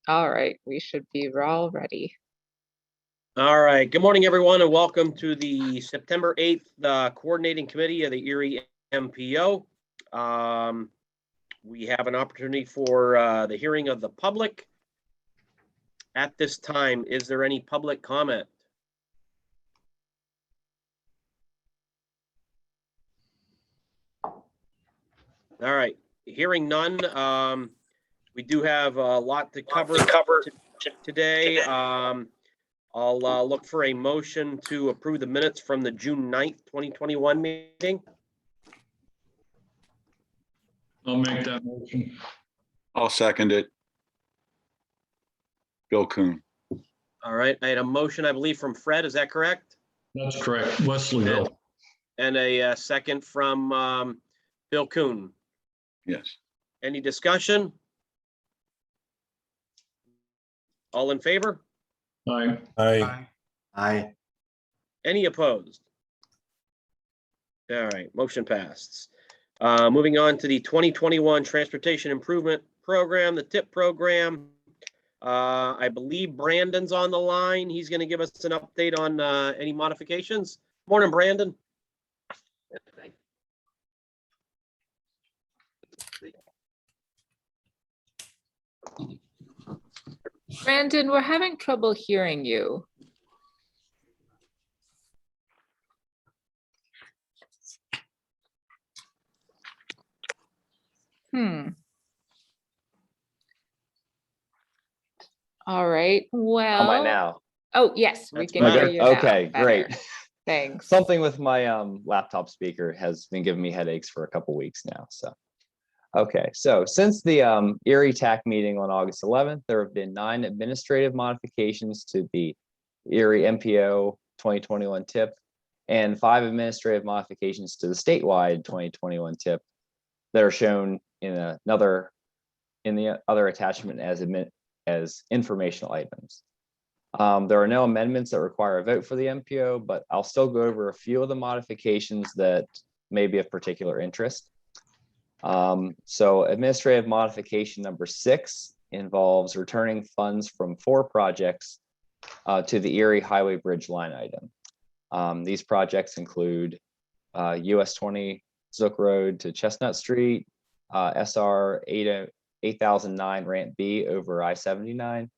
All right, we should be all ready. All right. Good morning, everyone, and welcome to the September 8th Coordinating Committee of the Erie MPO. We have an opportunity for the hearing of the public. At this time, is there any public comment? All right. Hearing none. We do have a lot to cover today. I'll look for a motion to approve the minutes from the June 9th, 2021 meeting. I'll make that motion. I'll second it. Bill Kuhn. All right. I had a motion, I believe, from Fred. Is that correct? That's correct. Wesleyville. And a second from Bill Kuhn. Yes. Any discussion? All in favor? Aye. Aye. Aye. Any opposed? All right, motion passed. Moving on to the 2021 Transportation Improvement Program, the TIP program. I believe Brandon's on the line. He's going to give us an update on any modifications. Morning, Brandon. Brandon, we're having trouble hearing you. All right, well. How am I now? Oh, yes, we That's can better. hear you now. Okay, great. Better. Thanks. Something with my laptop speaker has been giving me headaches for a couple weeks now. So, okay. So since the Erie TAC meeting on August 11th, there have been 9 administrative modifications to the Erie Mpo 2021 TIP and 5 administrative modifications to the statewide 2021 TIP that are shown in the other attachment as informational items. There are no amendments that require a vote for the MPO, but I'll still go over a few of the modifications that may be of particular interest. So administrative modification number 6 involves returning funds from 4 projects to the Erie Highway Bridge line item. These projects include US 20 Zook Road to Chestnut Street, SR 8009 Ramp B over I-79,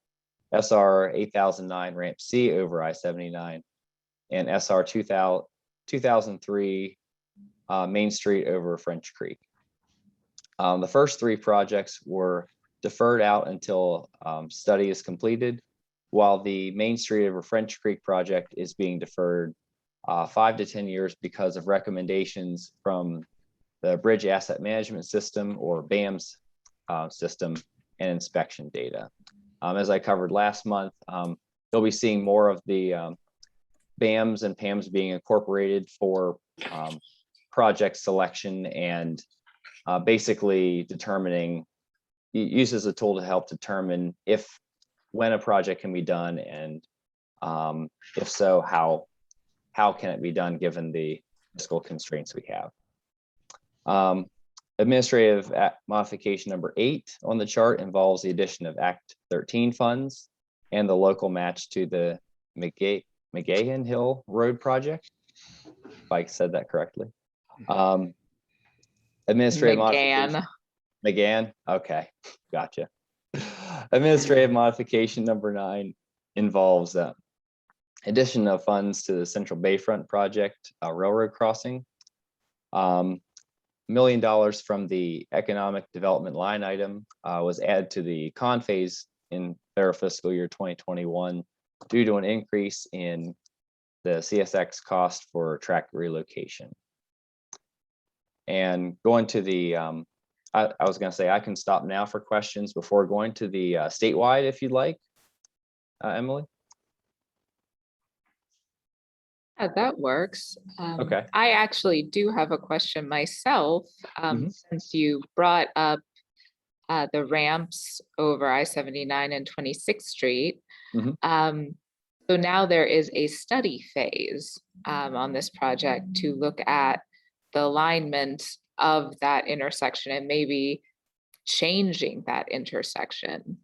SR 8009 Ramp C over I-79, and SR 2003 Main Street over French Creek. The first 3 projects were deferred out until study is completed, while the Main Street over French Creek project is being deferred 5 to 10 years because of recommendations from the Bridge Asset Management System, or BAMS system, and inspection data. As I covered last month, you'll be seeing more of the BAMs and PAMs being incorporated for project selection and basically determining, used as a tool to help determine when a project can be done, and if so, how can it be done given the fiscal constraints we have. Administrative modification number 8 on the chart involves the addition of Act 13 funds and the local match to the McGahan Hill Road project, if I said that correctly. Administrative modification. McGann. Okay, gotcha. Administrative modification number 9 involves addition of funds to the Central Bayfront project, railroad crossing. $1 million from the economic development line item was added to the con phase in their fiscal year 2021 due to an increase in the CSX cost for track relocation. And going to the, I was going to say I can stop now for questions before going to the statewide if you'd like, Emily. Yeah, that works. Okay. I actually do have a question myself, since you brought up the ramps over I-79 and 26th Street. So now there is a study phase on this project to look at the alignment of that intersection and maybe changing that intersection.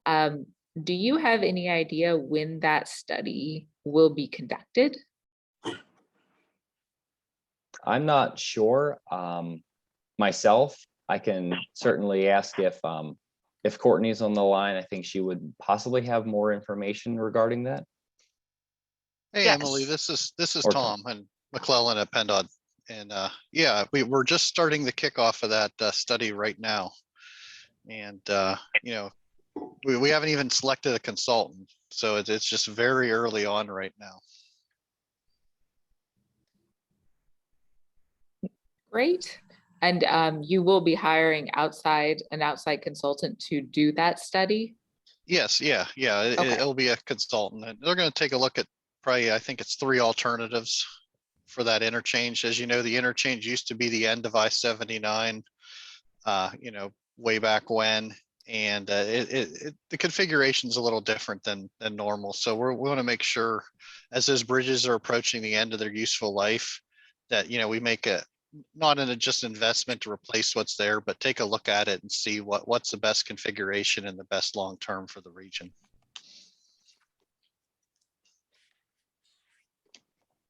Do you have any idea when that study will be conducted? I'm not sure. Myself, I can certainly ask if Courtney's on the line. I think she would possibly have more information regarding that. Hey, Yes. Emily, this is Or Tom and McClellan at Pendot. And yeah, we're just starting the kickoff of that study right now. And you know, we haven't even selected a consultant. So it's just very early on right now. Great. And you will be hiring an outside consultant to do that study? Yes, yeah. Okay. It'll be a consultant. And they're going to take a look at probably, I think it's 3 alternatives for that interchange. As you know, the interchange used to be the end of I-79, you know, way back when. And the configuration is a little different than normal. So we want to make sure as those bridges are approaching the end of their useful life that, you know, we make a not in a just investment to replace what's there, but take a look at it and see what's the best configuration and the best long term for the region.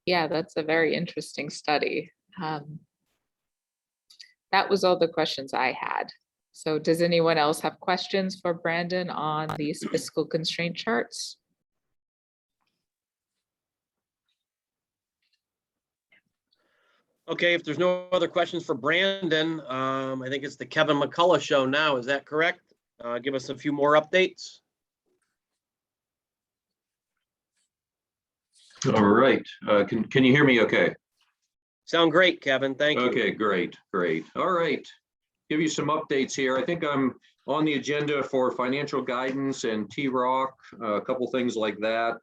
Yeah, that's a very interesting study. That was all the questions I had. So does anyone else have questions for Brandon on these fiscal constraint charts? Okay, if there's no other questions for Brandon, I think it's the Kevin McCullough show now. Is that correct? Give us a few more updates. All right. Can you hear me okay? Sound great, Kevin. Thank you. Okay, great. All right. Give you some updates here. I think I'm on the agenda for financial guidance and T-Rock, a couple things like that.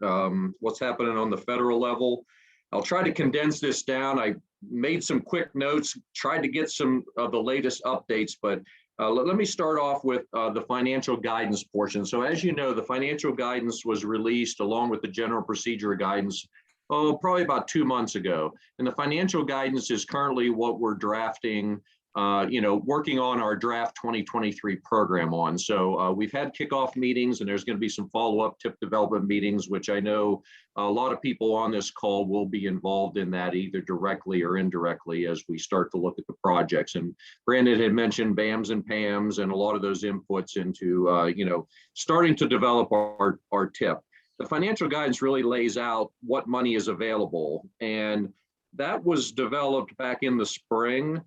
What's happening on the federal level. I'll try to condense this down. I made some quick notes, tried to get some of the latest updates, but let me start off with the financial guidance portion. So as you know, the financial guidance was released along with the general procedure guidance, probably about 2 months ago. And the financial guidance is currently what we're drafting, working on our draft 2023 program on. So we've had kickoff meetings and there's going to be some follow-up tip development meetings, which I know a lot of people on this call will be involved in that either directly or indirectly as we start to look at the projects. And Brandon had mentioned BAMs and PAMs and a lot of those inputs into, starting to develop our tip. The financial guidance really lays out what money is available. And that was developed back in the spring.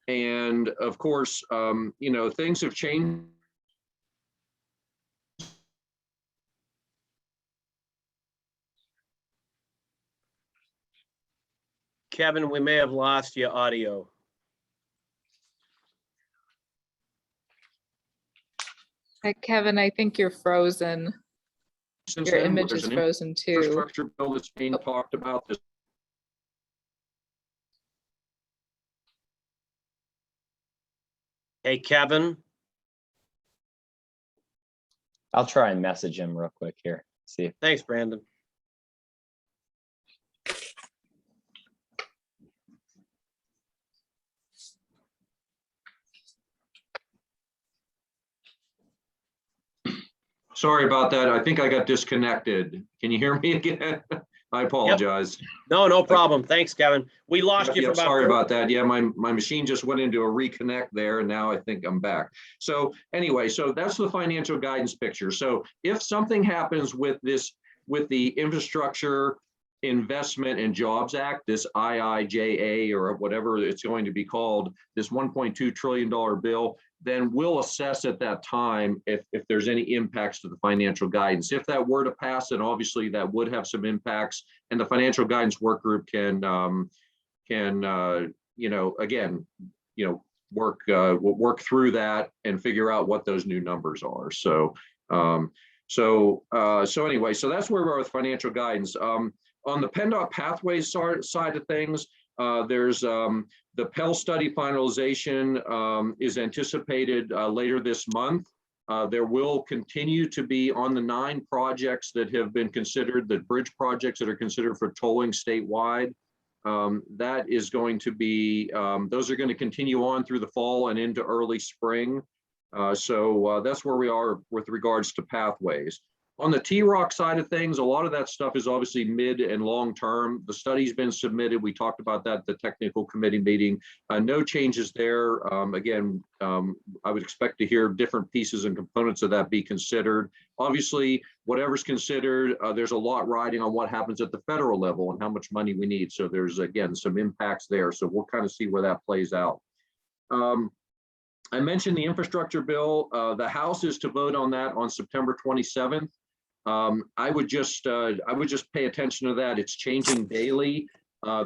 And of course, things have changed. Kevin, we may have lost your audio. Kevin, I think you're frozen. Since Your then, image there's is an frozen too. infrastructure bill that's being talked about. Hey, Kevin. I'll try and message him real quick here. See if Thanks, Brandon. Sorry about that. I think I got disconnected. Can you hear me again? I apologize. No problem. Thanks, Kevin. We lost you for Yep, about sorry about that. Yeah, my machine just went into a reconnect there and now I think I'm back. So anyway, so that's the financial guidance picture. So if something happens with the Infrastructure Investment and Jobs Act, this IIJA or whatever it's going to be called, this $1.2 trillion bill, then we'll assess at that time if there's any impacts to the financial guidance. If that were to pass, then obviously that would have some impacts, and the financial guidance work group can work through that and figure out what those new numbers are. So anyway, so that's where we are with financial guidance. On the Penndot Pathways side of things, there's the Pell study finalization is anticipated later this month. There will continue to be on the 9 projects that have been considered, the bridge projects that are considered for tolling statewide. That is going to be, those are going to continue on through the fall and into early spring. So that's where we are with regards to pathways. On the T-Rock side of things, a lot of that stuff is obviously mid and long term. The study's been submitted. We talked about that at the technical committee meeting. No changes there. Again, I would expect to hear different pieces and components of that be considered. Obviously, whatever's considered, there's a lot riding on what happens at the federal level and how much money we need. So there's, again, some impacts there. So we'll kind of see where that plays out. I mentioned the infrastructure bill. The House is to vote on that on September 27th. I would just pay attention to that. It's changing daily.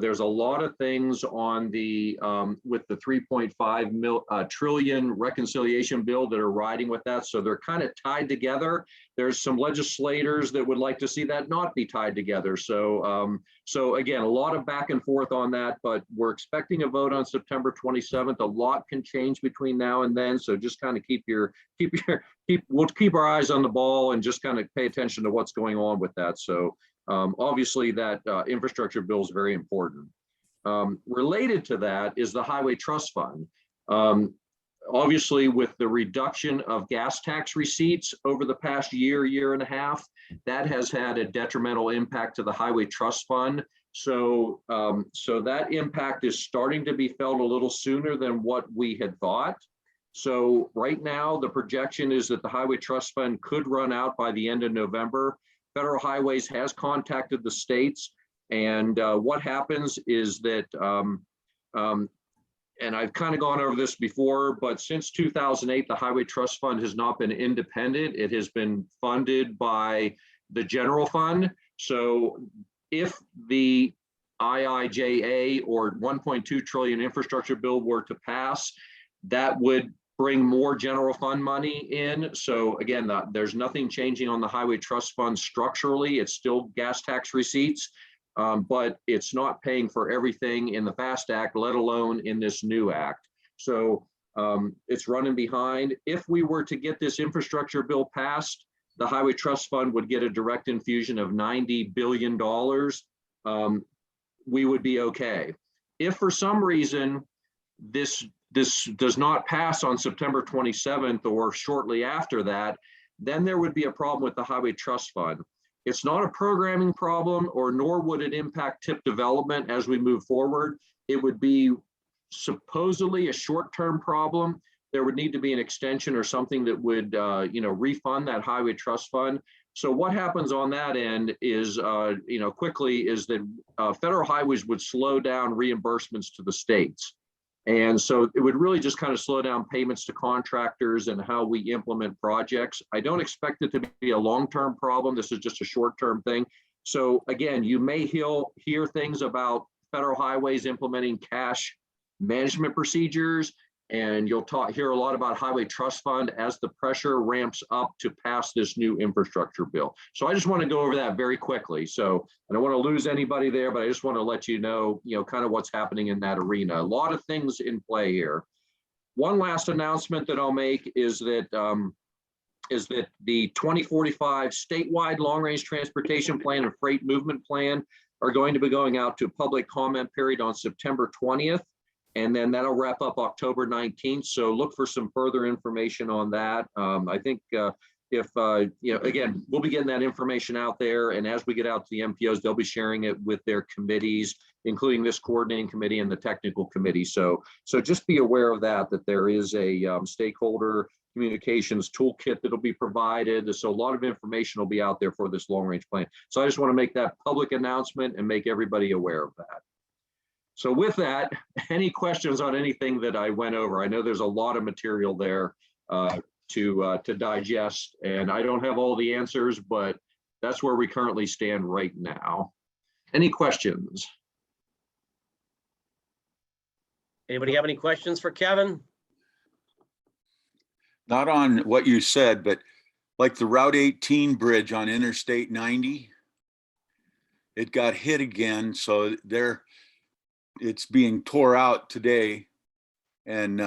There's a lot of things on the with the 3.5 trillion reconciliation bill that are riding with that. So they're kind of tied together. There's some legislators that would like to see that not be tied together. So so again, a lot of back and forth on that, but we're expecting a vote on September 27th. A lot can change between now and then. So just kind of we'll keep our eyes on the ball and just kind of pay attention to what's going on with that. So obviously that infrastructure bill is very important. Related to that is the Highway Trust Fund. Obviously, with the reduction of gas tax receipts over the past year and a half, that has had a detrimental impact to the Highway Trust Fund. So, so that impact is starting to be felt a little sooner than what we had thought. So right now, the projection is that the Highway Trust Fund could run out by the end of November. Federal Highways has contacted the states, and what happens is that, and I've kind of gone over this before, but since 2008, the Highway Trust Fund has not been independent. It has been funded by the general fund. So if the IIJA or 1.2 trillion infrastructure bill were to pass, that would bring more general fund money in. So again, there's nothing changing on the Highway Trust Fund structurally. It's still gas tax receipts, but it's not paying for everything in the FAST Act, let alone in this new act. So it's running behind. If we were to get this infrastructure bill passed, the Highway Trust Fund would get a direct infusion of $90 billion. We would be okay. If for some reason this does not pass on September 27th or shortly after that, then there would be a problem with the Highway Trust Fund. It's not a programming problem, or nor would it impact TIP development as we move forward. It would be supposedly a short-term problem. There would need to be an extension or something that would refund that Highway Trust Fund. So what happens on that end is, quickly is that federal highways would slow down reimbursements to the states. And so it would really just kind of slow down payments to contractors and how we implement projects. I don't expect it to be a long-term problem. This is just a short-term thing. So again, you may hear things about federal highways implementing cash management procedures, and you'll hear a lot about Highway Trust Fund as the pressure ramps up to pass this new infrastructure bill. So I just want to go over that very quickly. So I don't want to lose anybody there, but I just want to let you know, kind of what's happening in that arena. A lot of things in play here. One last announcement that I'll make is that the 2045 statewide long-range transportation plan and freight movement plan are going to be going out to public comment period on September 20th. And then that'll wrap up October 19th. So look for some further information on that. I think again, we'll be getting that information out there. And as we get out to the MPOs, they'll be sharing it with their committees, including this coordinating committee and the technical committee. So just be aware of that there is a stakeholder communications toolkit that'll be provided. So a lot of information will be out there for this long range plan. So I just want to make that public announcement and make everybody aware of that. So with that, any questions on anything that I went over? I know there's a lot of material there to digest, and I don't have all the answers, but that's where we currently stand right now. Any questions? Anybody have any questions for Kevin? Not on what you said, but like the Route 18 bridge on Interstate 90, it got hit again. So it's being tore out today. And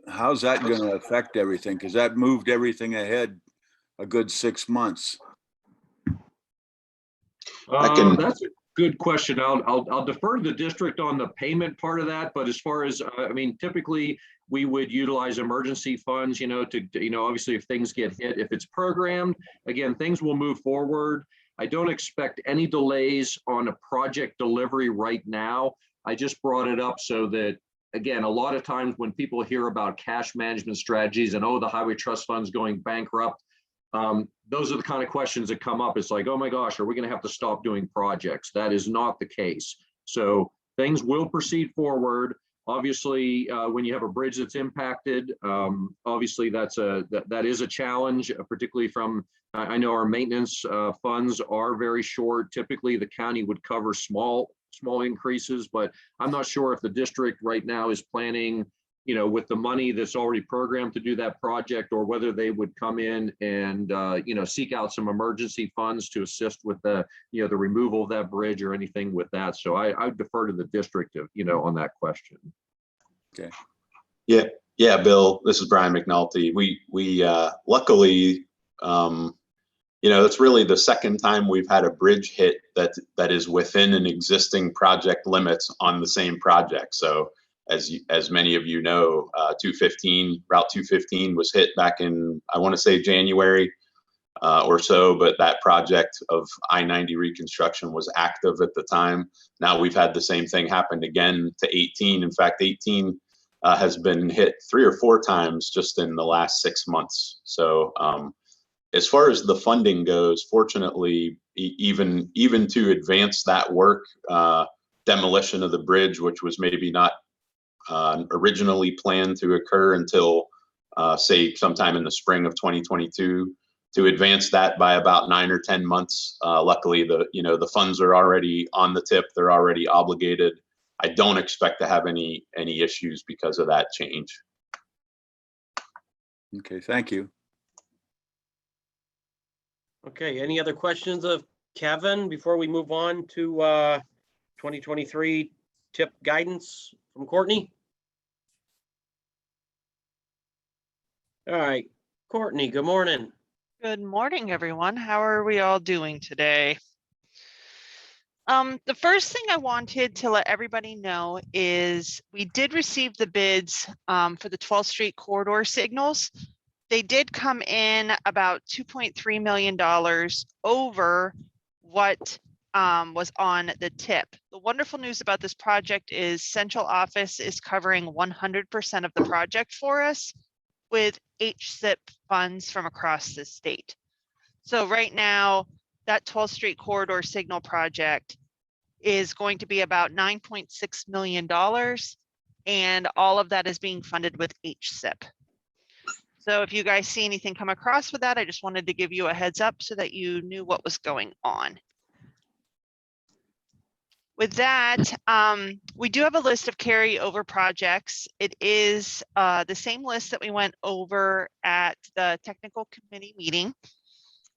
how's that going to affect everything? Because that moved everything ahead a good 6 months. That's a good question. I'll defer to the district on the payment part of that. But as far as, typically we would utilize emergency funds, obviously if things get hit, if it's programmed, again, things will move forward. I don't expect any delays on a project delivery right now. I just brought it up so that, again, a lot of times when people hear about cash management strategies and, oh, the highway trust fund's going bankrupt, those are the kind of questions that come up. It's like, oh my gosh, are we going to have to stop doing projects? That is not the case. So things will proceed forward. Obviously, when you have a bridge that's impacted, obviously that is a challenge, particularly from, I know our maintenance funds are very short. Typically, the county would cover small increases, but I'm not sure if the district right now is planning, with the money that's already programmed to do that project, or whether they would come in and, seek out some emergency funds to assist with the removal of that bridge or anything with that. So I would defer to the district, on that question. Okay. Yeah, Bill, this is Brian McNulty. We luckily, it's really the second time we've had a bridge hit that is within an existing project limits on the same project. So as many of you know, Route 215 was hit back in, I want to say January or so, but that project of I-90 reconstruction was active at the time. Now we've had the same thing happen again to 18. In fact, 18 has been hit 3 or 4 times just in the last 6 months. So as far as the funding goes, fortunately, even to advance that work, demolition of the bridge, which was maybe not originally planned to occur until say sometime in the spring of 2022, to advance that by about 9 or 10 months. Luckily, the funds are already on the tip; they're already obligated. I don't expect to have any issues because of that change. Okay, thank you. Okay, any other questions of Kevin before we move on to 2023 tip guidance from Courtney? All right, Courtney, good morning. Good morning, everyone. How are we all doing today? The first thing I wanted to let everybody know is we did receive the bids for the 12th Street corridor signals. They did come in about $2.3 million over what was on the tip. The wonderful news about this project is central office is covering 100% of the project for us with HSIP funds from across the state. So right now, that 12th Street corridor signal project is going to be about $9.6 million, and all of that is being funded with HSIP. So if you guys see anything come across with that, I just wanted to give you a heads up so that you knew what was going on. With that, we do have a list of carryover projects. It is the same list that we went over at the technical committee meeting.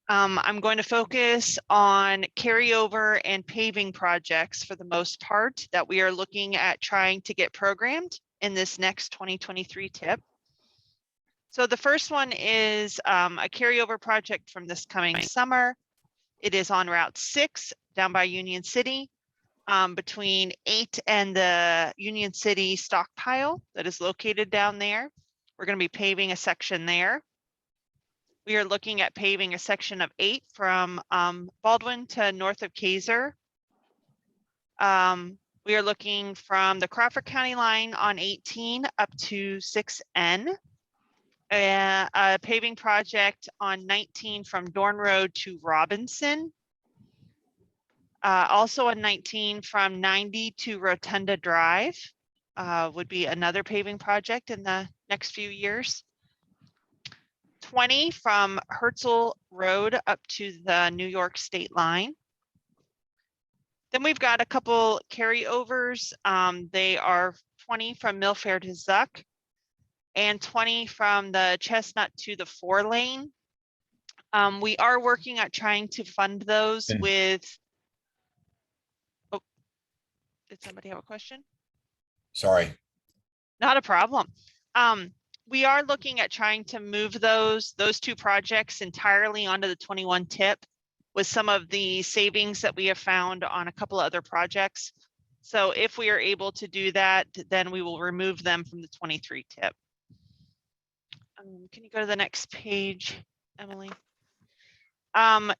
I'm going to focus on carryover and paving projects for the most part that we are looking at trying to get programmed in this next 2023 tip. So the first one is a carryover project from this coming summer. It is on Route 6 down by Union City. Between 8 and the Union City stockpile that is located down there. We're going to be paving a section there. We are looking at paving a section of 8 from Baldwin to north of Kaiser. We are looking from the Crawford County line on 18 up to 6N. A paving project on 19 from Dorn Road to Robinson. Also on 19 from 90 to Rotunda Drive would be another paving project in the next few years. 20 from Herzl Road up to the New York state line. Then we've got a couple carryovers. They are 20 from Millfair to Zuck and 20 from the Chestnut to the 4-lane. We are working at trying to fund those with. Did somebody have a question? Sorry. Not a problem. We are looking at trying to move those 2 projects entirely onto the 21 tip with some of the savings that we have found on a couple of other projects. So if we are able to do that, then we will remove them from the 23 tip. Can you go to the next page, Emily?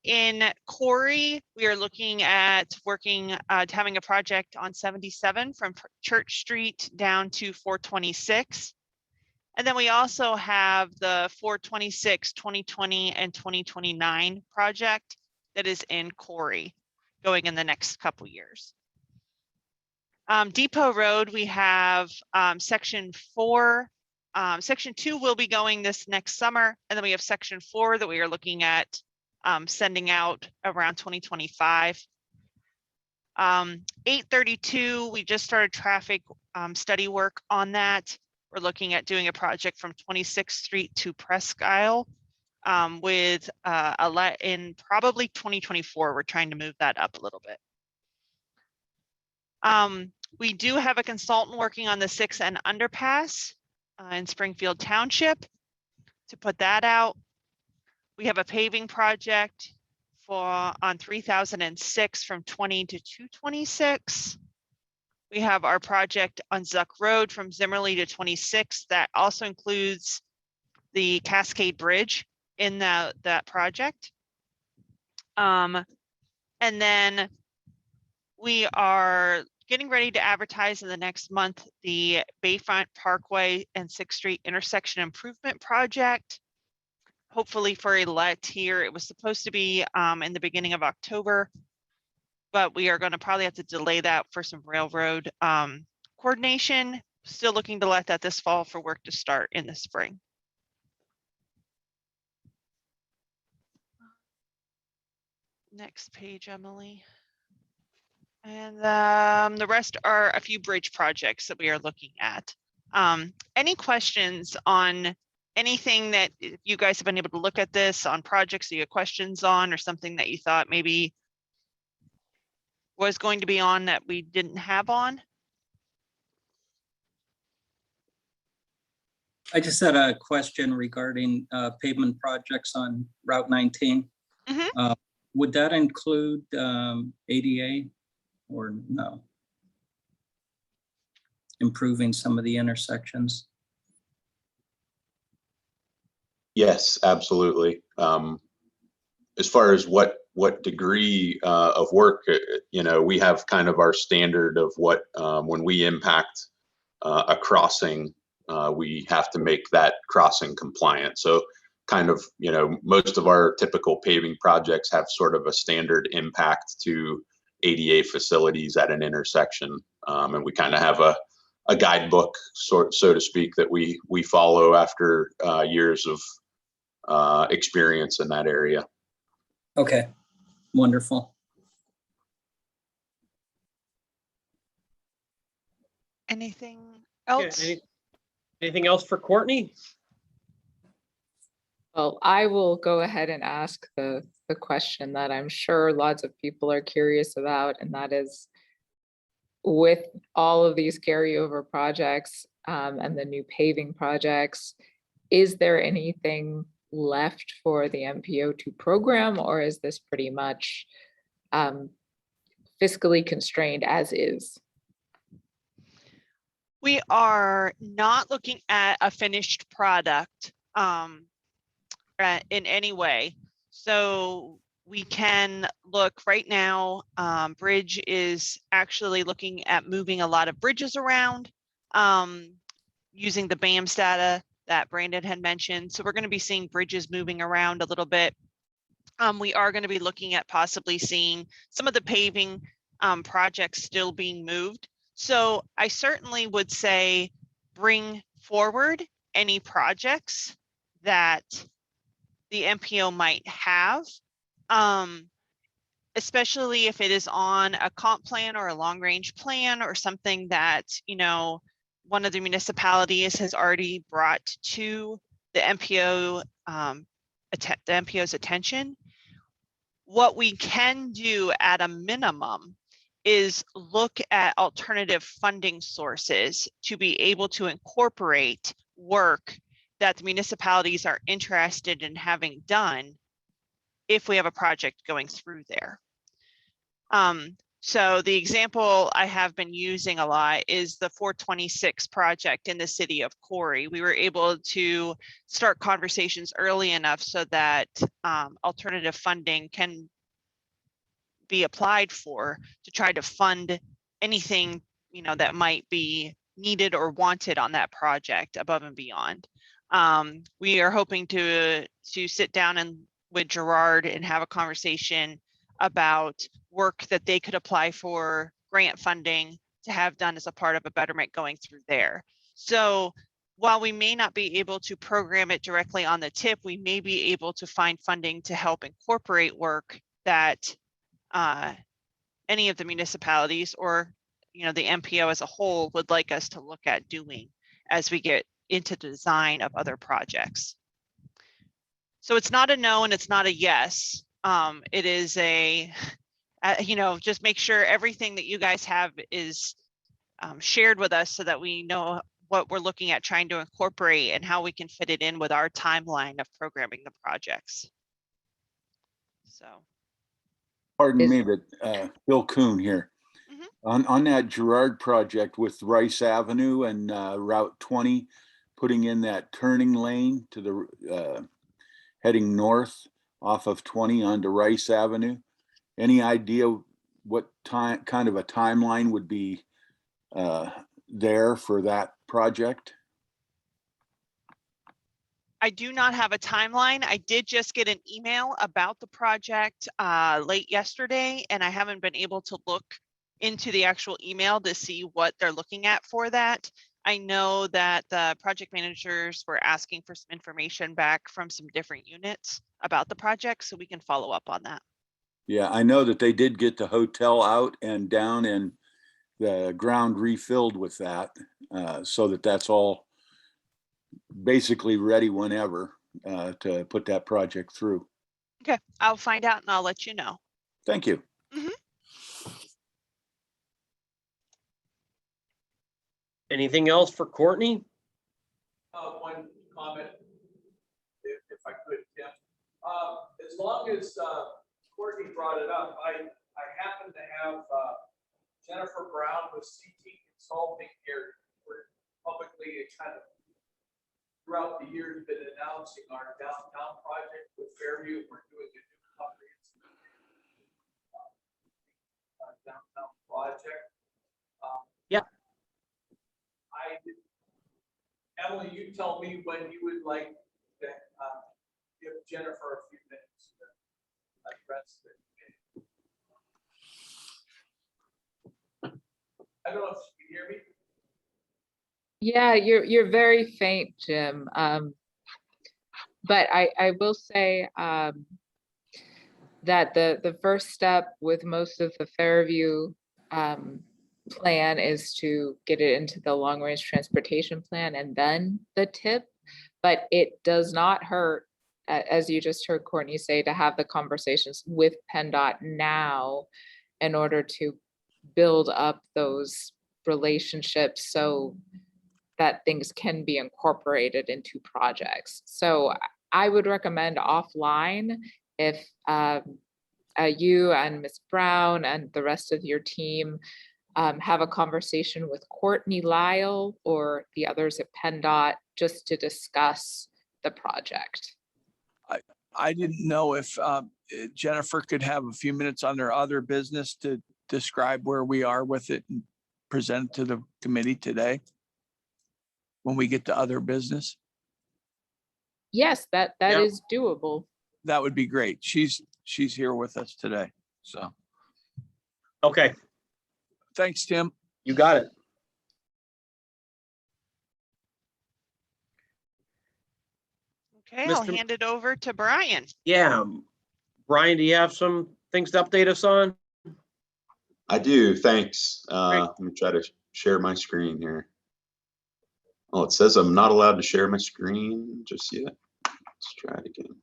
In Corey, we are looking at having a project on 77 from Church Street down to 426. And then we also have the 426, 2020, and 2029 project that is in Corey going in the next couple years. Depot Road, we have section 4. Section 2 will be going this next summer. And then we have section 4 that we are looking at sending out around 2025. 832, we just started traffic study work on that. We're looking at doing a project from 26th Street to Presque Isle with in probably 2024. We're trying to move that up a little bit. We do have a consultant working on the 6N underpass in Springfield Township to put that out. We have a paving project on 3006 from 20 to 226. We have our project on Zuck Road from Zimmerly to 26. That also includes the Cascade Bridge in that project. And then we are getting ready to advertise in the next month the Bayfront Parkway and 6th Street intersection improvement project. Hopefully for a let here. It was supposed to be in the beginning of October, but we are going to probably have to delay that for some railroad coordination. Still looking to let that this fall for work to start in the spring. Next page, Emily. And the rest are a few bridge projects that we are looking at. Any questions on anything that you guys have been able to look at this on projects that you have questions on, or something that you thought maybe was going to be on that we didn't have on? I just had a question regarding pavement projects on Route 19. Mm-hmm. Would that include ADA or no? Improving some of the intersections? Yes, absolutely. As far as what degree of work, we have kind of our standard of what when we impact a crossing, we have to make that crossing compliant. So kind of, most of our typical paving projects have sort of a standard impact to ADA facilities at an intersection. And we kind of have a guidebook, so to speak, that we follow after years of experience in that area. Okay, wonderful. Anything else? Yeah, anything else for Courtney? Well, I will go ahead and ask the question that I'm sure lots of people are curious about, and that is, with all of these carryover projects and the new paving projects, is there anything left for the MPO2 program, or is this pretty much fiscally constrained as is? We are not looking at a finished product in any way. So we can look right now, Bridge is actually looking at moving a lot of bridges around using the BAMS data that Brandon had mentioned. So we're going to be seeing bridges moving around a little bit. We are going to be looking at possibly seeing some of the paving projects still being moved. So I certainly would say bring forward any projects that the MPO might have, especially if it is on a comp plan or a long range plan or something that, one of the municipalities has already brought to the MPO, the MPO's attention. What we can do at a minimum is look at alternative funding sources to be able to incorporate work that the municipalities are interested in having done if we have a project going through there. So the example I have been using a lot is the 426 project in the city of Corey. We were able to start conversations early enough so that alternative funding can be applied for to try to fund anything, you know, that might be needed or wanted on that project above and beyond. We are hoping to sit down and with Gerard and have a conversation about work that they could apply for grant funding to have done as a part of a betterment going through there. So while we may not be able to program it directly on the tip, we may be able to find funding to help incorporate work that any of the municipalities or, you know, the MPO as a whole would like us to look at doing as we get into the design of other projects. So it's not a no and it's not a yes. It is a, you know, just make sure everything that you guys have is shared with us so that we know what we're looking at trying to incorporate and how we can fit it in with our timeline of programming the projects. So. Pardon me, but Bill Kuhn here. On that Gerard project with Rice Avenue and Route 20, putting in that turning lane to the heading north off of 20 onto Rice Avenue. Any idea what kind of a timeline would be there for that project? I do not have a timeline. I did just get an email about the project late yesterday, and I haven't been able to look into the actual email to see what they're looking at for that. I know that the project managers were asking for some information back from some different units about the project, so we can follow up on that. Yeah, I know that they did get the hotel out and down and the ground refilled with that, so that's all basically ready whenever to put that project through. Okay, I'll find out and I'll let you know. Thank you. Anything else for Courtney? One comment, if I could, Tim. As long as Courtney brought it up, I happen to have Jennifer Brown with CT Consulting here. We're publicly kind of throughout the years been announcing our downtown project with Fairview. We're doing a new comprehensive downtown project. Yeah. Emily, you tell me when you would like to give Jennifer a few minutes to address it. I don't know if you can hear me. Yeah, you're very faint, Jim. But I will say that the first step with most of the Fairview plan is to get it into the long range transportation plan and then the tip. But it does not hurt, as you just heard Courtney say, to have the conversations with Penndot now in order to build up those relationships so that things can be incorporated into projects. So I would recommend offline if you and Ms. Brown and the rest of your team have a conversation with Courtney Lyle or the others at Pendot just to discuss the project. I didn't know if Jennifer could have a few minutes on their other business to describe where we are with it and present it to the committee today when we get to other business. Yes, that Yep. is doable. That would be great. She's here with us today. So Okay, thanks, Tim. you got it. Okay, I'll Mr. hand it over to Brian. Yeah. Brian, do you have some things to update us on? I do, thanks. Let me try to share my screen here. Oh, it says I'm not allowed to share my screen just yet. Let's try it again.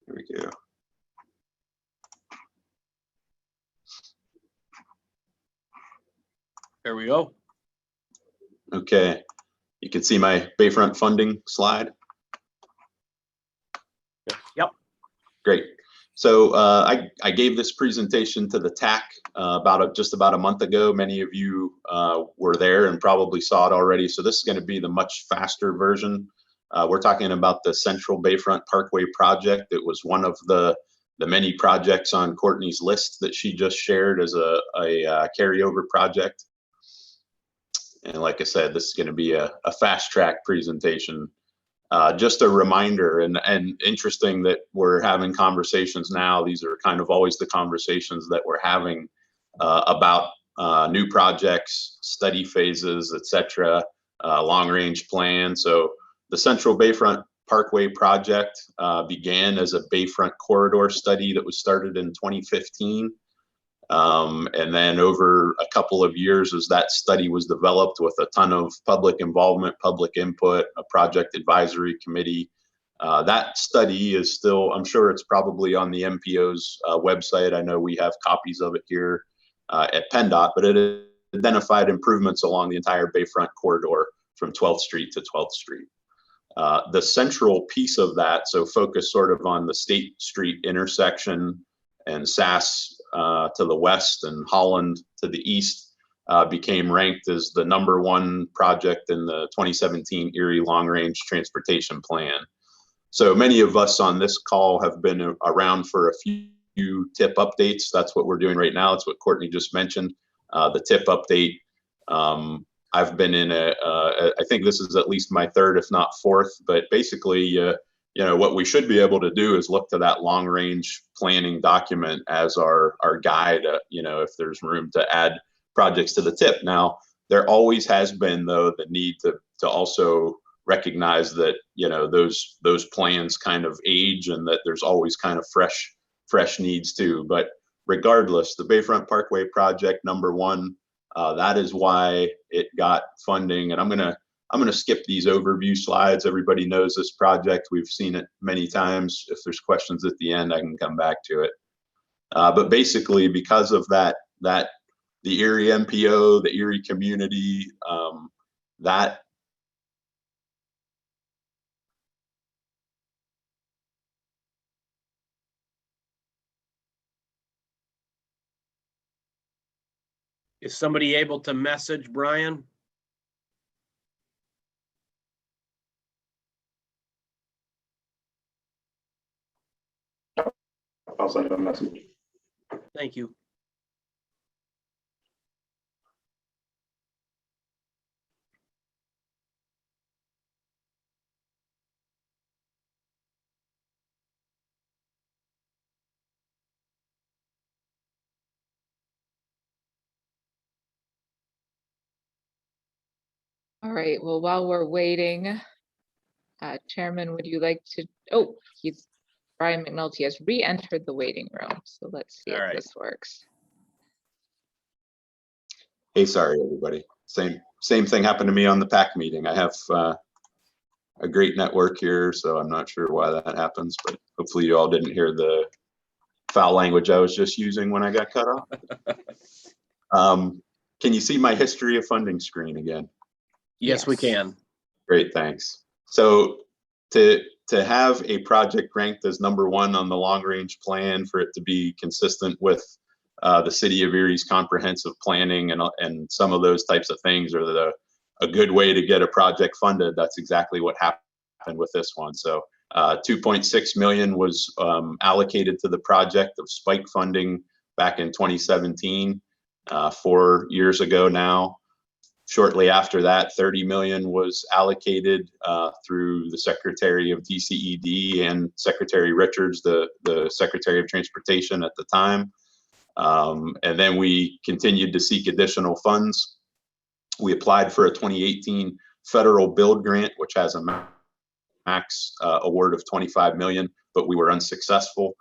There we go. There we go. Okay, you can see my Bayfront funding slide. Yep. Great. So I gave this presentation to the TAC just about a month ago. Many of you were there and probably saw it already. So this is going to be the much faster version. We're talking about the Central Bayfront Parkway project. It was one of the many projects on Courtney's list that she just shared as a carryover project. And like I said, this is going to be a fast track presentation. Just a reminder, and interesting that we're having conversations now. These are kind of always the conversations that we're having about new projects, study phases, etc., long range plan. So the Central Bayfront Parkway project began as a Bayfront corridor study that was started in 2015. And then over a couple of years, as that study was developed with a ton of public involvement, public input, a project advisory committee, that study is still, I'm sure it's probably on the MPO's website. I know we have copies of it here at Penndot, but it identified improvements along the entire Bayfront corridor from 12th Street to 12th Street. The central piece of that, so focus sort of on the State Street intersection and Sass to the west and Holland to the east, became ranked as the #1 project in the 2017 Erie Long Range Transportation Plan. So many of us on this call have been around for a few tip updates. That's what we're doing right now. That's what Courtney just mentioned, the tip update. I've been in I think this is at least my third, if not fourth, but basically, you know, what we should be able to do is look to that long range planning document as our guide, you know, if there's room to add projects to the tip. Now, there always has been, though, the need to also recognize that, you know, those plans kind of age and that there's always kind of fresh needs too. But regardless, the Bayfront Parkway project #1, that is why it got funding. And I'm gonna skip these overview slides. Everybody knows this project. We've seen it many times. If there's questions at the end, I can come back to it. But basically, because of that, the Erie MPO, the Erie community, that Is somebody able to message Brian? I'll send him a message. Thank you. All right, well, while we're waiting, Chairman, would you like to, Brian McNulty has re-entered the waiting room. So let's see if this works. Hey, sorry, everybody. Same thing happened to me on the PAC meeting. I have a great network here, so I'm not sure why that happens, but hopefully you all didn't hear the foul language I was just using when I got cut off. Can you see my history of funding screen again? Yes, we can. Great, thanks. So to have a project ranked as #1 on the long range plan, for it to be consistent with the City of Erie's comprehensive planning and some of those types of things are a good way to get a project funded. That's exactly what happened with this one. So 2.6 million was allocated to the project of spike funding back in 2017, 4 years ago now. Shortly after that, 30 million was allocated through the Secretary of DCED and Secretary Richards, the Secretary of Transportation at the time. And then we continued to seek additional funds. We applied for a 2018 federal build grant, which has a max award of 25 million, but we were unsuccessful.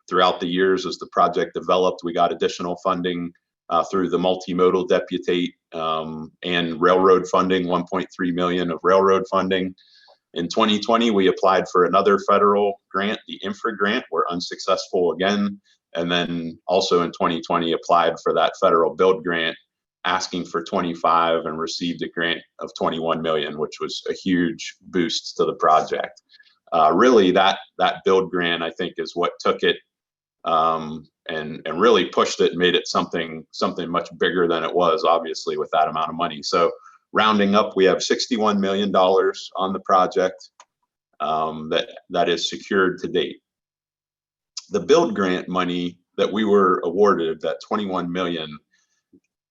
Throughout the years as the project developed, we got additional funding through the multimodal deputate and railroad funding, 1.3 million of railroad funding. In 2020, we applied for another federal grant, the infra grant. We're unsuccessful again. And then also in 2020, applied for that federal build grant, asking for 25 and received a grant of 21 million, which was a huge boost to the project. Really, that build grant, I think, is what took it and really pushed it and made it something much bigger than it was, obviously, with that amount of money. So rounding up, we have $61 million on the project that is secured to date. The build grant money that we were awarded, that 21 million,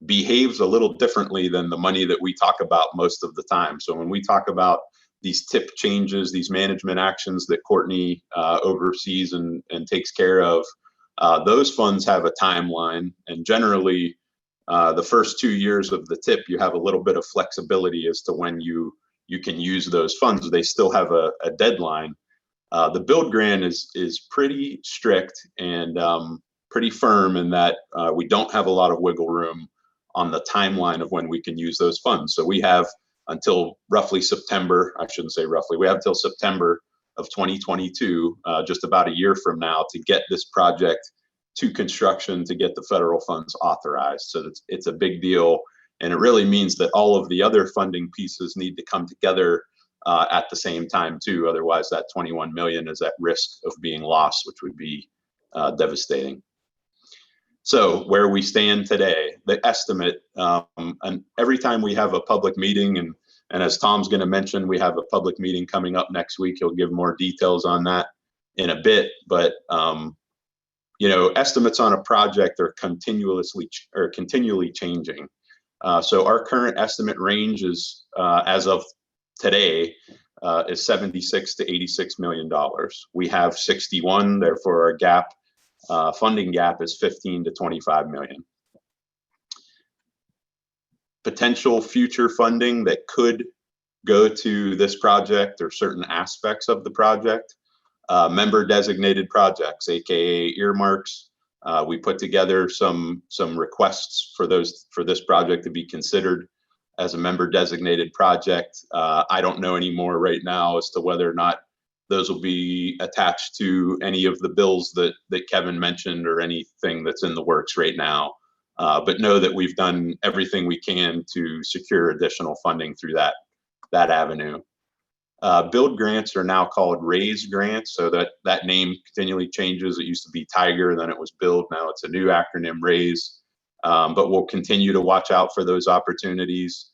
behaves a little differently than the money that we talk about most of the time. So when we talk about these tip changes, these management actions that Courtney oversees and takes care of, those funds have a timeline, and generally the first 2 years of the tip, you have a little bit of flexibility as to when you can use those funds. They still have a deadline. The build grant is pretty strict and pretty firm in that we don't have a lot of wiggle room on the timeline of when we can use those funds. So we have until roughly September, I shouldn't say roughly, we have until September of 2022, just about a year from now, to get this project to construction, to get the federal funds authorized. So it's a big deal. And it really means that all of the other funding pieces need to come together at the same time too. Otherwise that 21 million is at risk of being lost, which would be devastating. So where we stand today, the estimate, and every time we have a public meeting, and as Tom's going to mention, we have a public meeting coming up next week. He'll give more details on that in a bit. But estimates on a project are continually changing. So our current estimate range is, as of today, is $76 to $86 million. We have 61, therefore our gap, funding gap, is 15 to 25 million. Potential future funding that could go to this project or certain aspects of the project, member designated projects, aka earmarks. We put together some requests for this project to be considered as a member designated project. I don't know anymore right now as to whether or not those will be attached to any of the bills that Kevin mentioned or anything that's in the works right now. But know that we've done everything we can to secure additional funding through that avenue. Build grants are now called RAISE grants, so that name continually changes. It used to be Tiger, then it was Build, now it's a new acronym, RAISE. But we'll continue to watch out for those opportunities.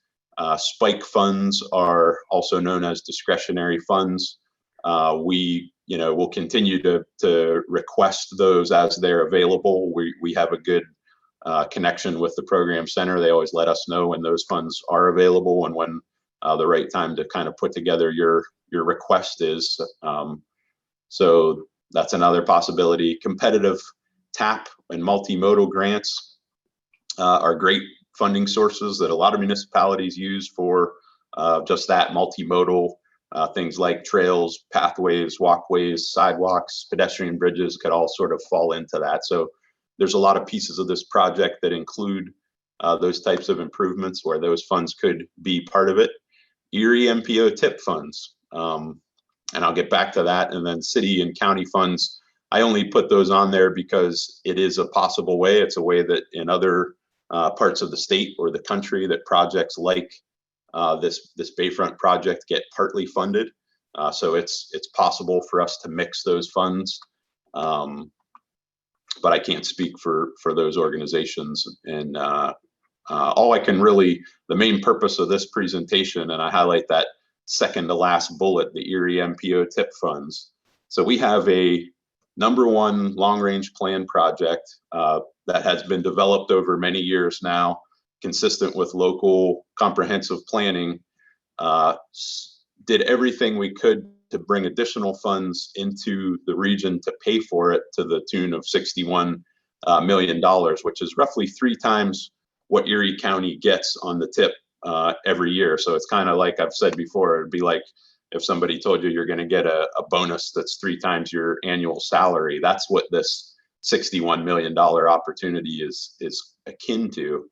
Spike funds are also known as discretionary funds. We'll continue to request those as they're available. We have a good connection with the program center. They always let us know when those funds are available and when the right time to kind of put together your request is. So that's another possibility. Competitive TAP and multimodal grants are great funding sources that a lot of municipalities use for just that, multimodal. Things like trails, pathways, walkways, sidewalks, pedestrian bridges could all sort of fall into that. So there's a lot of pieces of this project that include those types of improvements where those funds could be part of it. Erie Mpo Tip Funds, and I'll get back to that. And then city and county funds, I only put those on there because it is a possible way. It's a way that in other parts of the state or the country that projects like this Bayfront project get partly funded. So it's possible for us to mix those funds. But I can't speak for those organizations. And all I can really, the main purpose of this presentation, and I highlight that second to last bullet, the Erie Mpo Tip Funds. So we have a #1 long-range plan project that has been developed over many years now, consistent with local comprehensive planning. Did everything we could to bring additional funds into the region to pay for it to the tune of $61 million, which is roughly 3 times what Erie County gets on the tip every year. So it's kind of like I've said before, it'd be like if somebody told you you're going to get a bonus that's 3 times your annual salary. That's what this $61 million opportunity is akin to.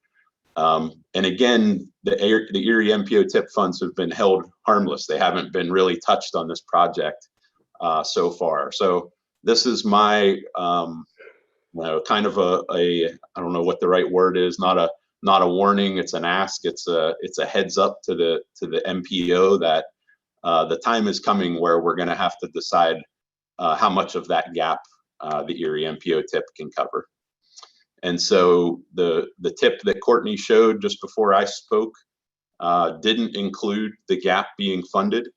And again, the Erie Mpo Tip Funds have been held harmless. They haven't been really touched on this project so far. So this is my kind of a I don't know what the right word is, not a warning, it's an ask, it's a heads up to the MPO that the time is coming where we're going to have to decide how much of that gap the Erie Mpo Tip can cover. And so the tip that Courtney showed just before I spoke didn't include the gap being funded,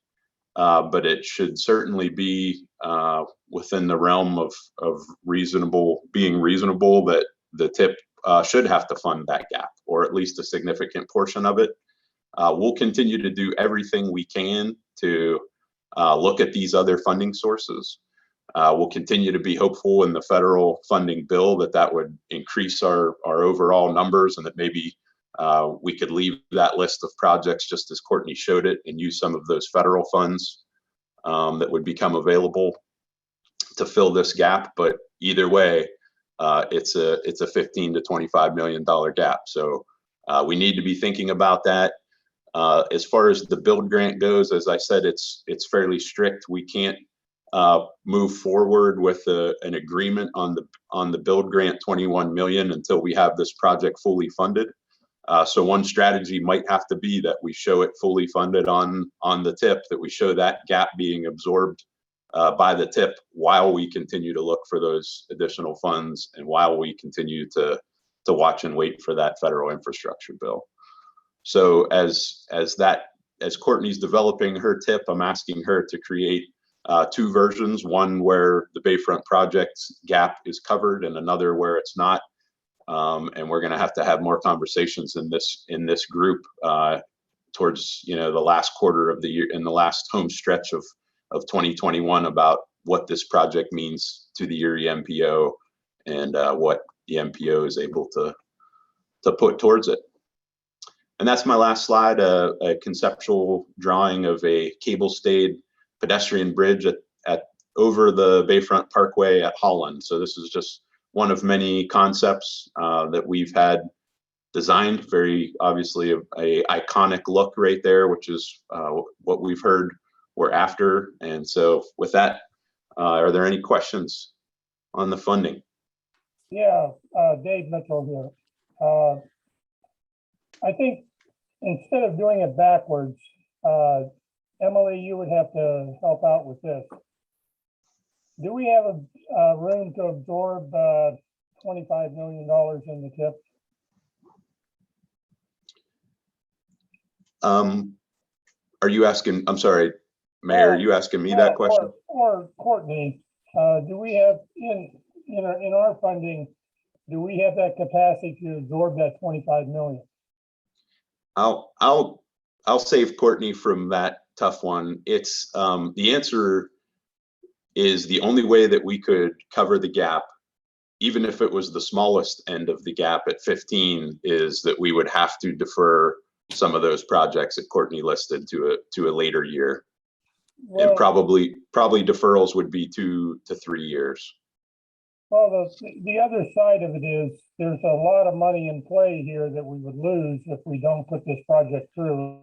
but it should certainly be within the realm of being reasonable that the tip should have to fund that gap, or at least a significant portion of it. We'll continue to do everything we can to look at these other funding sources. We'll continue to be hopeful in the federal funding bill that would increase our overall numbers, and that maybe we could leave that list of projects just as Courtney showed it and use some of those federal funds that would become available to fill this gap. But either way, it's a $15 to $25 million gap. So we need to be thinking about that. As far as the build grant goes, as I said, it's fairly strict. We can't move forward with an agreement on the build grant 21 million until we have this project fully funded. So one strategy might have to be that we show it fully funded on the tip, that we show that gap being absorbed by the tip while we continue to look for those additional funds and while we continue to watch and wait for that federal infrastructure bill. So as Courtney's developing her tip, I'm asking her to create two versions, one where the Bayfront project gap is covered and another where it's not. And we're going to have more conversations in this group towards the last quarter of the year, in the last home stretch of 2021, about what this project means to the Erie MPO and what the MPO is able to put towards it. And that's my last slide, a conceptual drawing of a cable-stayed pedestrian bridge at over the Bayfront Parkway at Holland. So this is just one of many concepts that we've had designed. Very obviously a iconic look right there, which is what we've heard we're after. And so with that, are there any questions on the funding? Yeah, Dave Mitchell here. I think instead of doing it backwards, Emily, you would have to help out with this. Do we have a room to absorb $25 million in the tip? Are you asking, I'm sorry, Mayor, are you asking me that question? Or Courtney, do we have in our funding, do we have that capacity to absorb that 25 million? I'll save Courtney from that tough one. It's the answer is the only way that we could cover the gap, even if it was the smallest end of the gap at 15, is that we would have to defer some of those projects that Courtney listed to a later year. Well, and probably deferrals would be 2 to 3 years. Well, the other side of it is there's a lot of money in play here that we would lose if we don't put this project through.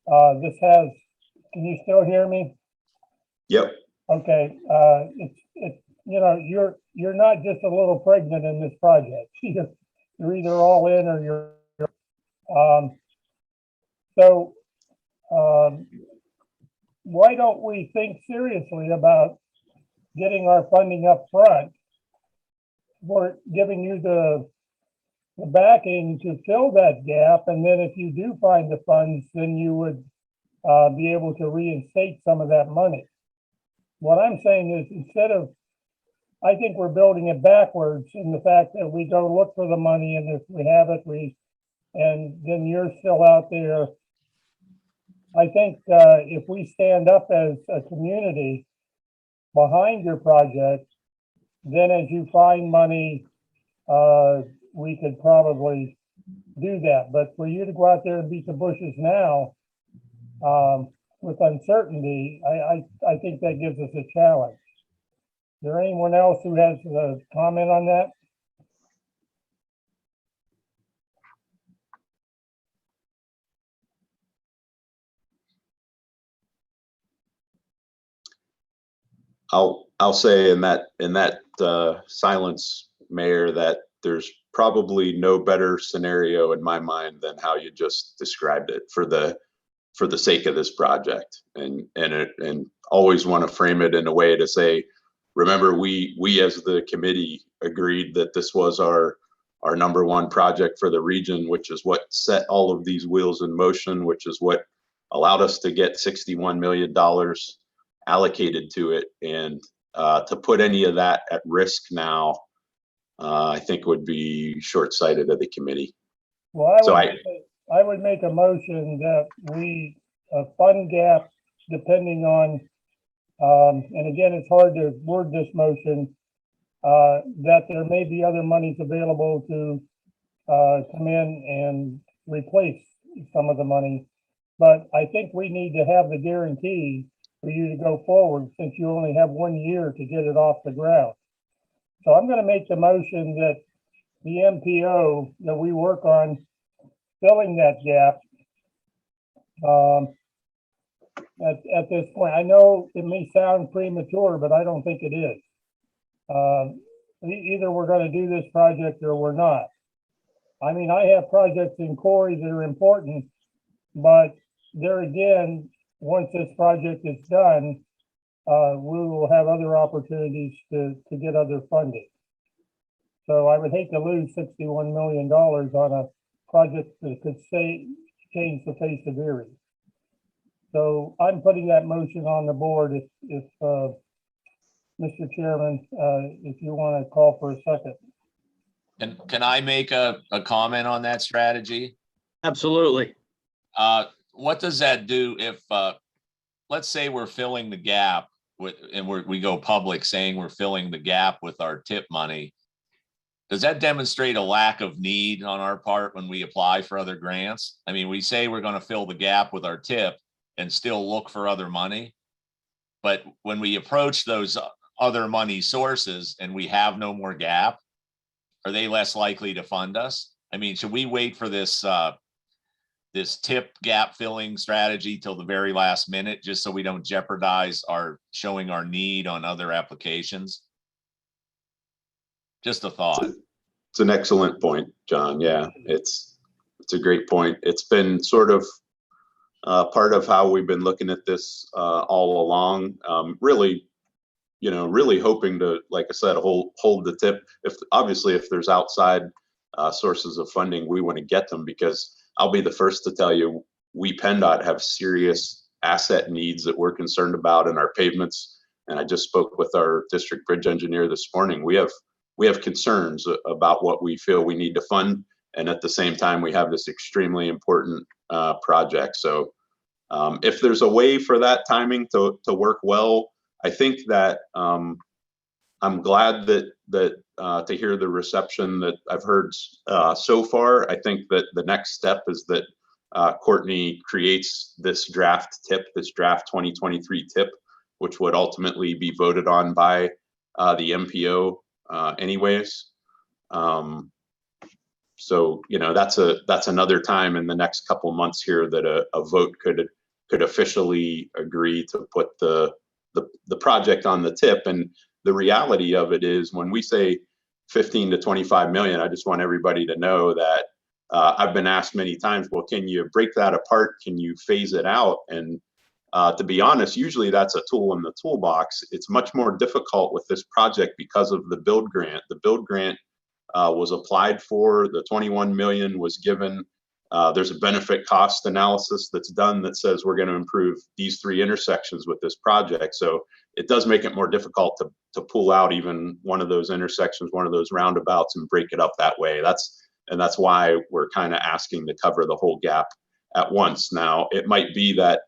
Can you still hear me? Yep. Okay. You're not just a little pregnant in this project. You're either all in or you're why don't we think seriously about getting our funding up front? We're giving you the backing to fill that gap, and then if you do find the funds, then you would be able to reinstate some of that money. What I'm saying is, I think we're building it backwards in the fact that we go look for the money, and if we have it, and then you're still out there. I think if we stand up as a community behind your project, then as you find money, we could probably do that. But for you to go out there and beat the bushes now with uncertainty, I think that gives us a challenge. Is there anyone else who has a comment on that? I'll say in that silence, Mayor, that there's probably no better scenario in my mind than how you just described it for the sake of this project, and always want to frame it in a way to say remember, we as the committee agreed that this was our number one project for the region, which is what set all of these wheels in motion, which is what allowed us to get $61 million allocated to it. And to put any of that at risk now, I think would be short-sighted of the committee. Well, So I would make a motion that we fund gap depending on, and again, it's hard to word this motion, that there may be other monies available to come in and replace some of the money. But I think we need to have the guarantee for you to go forward, since you only have 1 year to get it off the ground. So I'm going to make the motion that the MPO, that we work on filling that gap. At this point, I know it may sound premature, but I don't think it is. Either we're going to do this project or we're not. I mean, I have projects in Corey that are important, but there again, once this project is done, we will have other opportunities to get other funding. So I would hate to lose $61 million on a project that could change the face of Erie. So I'm putting that motion on the board. If Mr. Chairman, if you want to call for a second. And can I make a comment on that strategy? Absolutely. What does that do if, let's say we're filling the gap with, and we go public saying we're filling the gap with our tip money? Does that demonstrate a lack of need on our part when we apply for other grants? I mean, we say we're going to fill the gap with our tip and still look for other money. But when we approach those other money sources and we have no more gap, are they less likely to fund us? I mean, should we wait for this this tip gap filling strategy till the very last minute, just so we don't jeopardize showing our need on other applications? Just a thought. It's an excellent point, John. Yeah, it's a great point. It's been sort of part of how we've been looking at this all along. Really, really hoping to, like I said, hold the tip. Obviously, if there's outside sources of funding, we want to get them, because I'll be the first to tell you, we Penndot have serious asset needs that we're concerned about in our pavements. And I just spoke with our district bridge engineer this morning. We have concerns about what we feel we need to fund, and at the same time, we have this extremely important project. So if there's a way for that timing to work well, I think that I'm glad that to hear the reception that I've heard so far. I think that the next step is that Courtney creates this draft tip, this draft 2023 tip, which would ultimately be voted on by the MPO anyways. So that's another time in the next couple of months here that a vote could officially agree to put the project on the tip. And the reality of it is, when we say 15 to 25 million, I just want everybody to know that I've been asked many times, well, can you break that apart? Can you phase it out? And to be honest, usually that's a tool in the toolbox. It's much more difficult with this project because of the build grant. The build grant was applied for, the 21 million was given. There's a benefit cost analysis that's done that says we're going to improve these 3 intersections with this project. So it does make it more difficult to pull out even one of those intersections, one of those roundabouts, and break it up that way. That's why we're kind of asking to cover the whole gap at once. Now, it might be that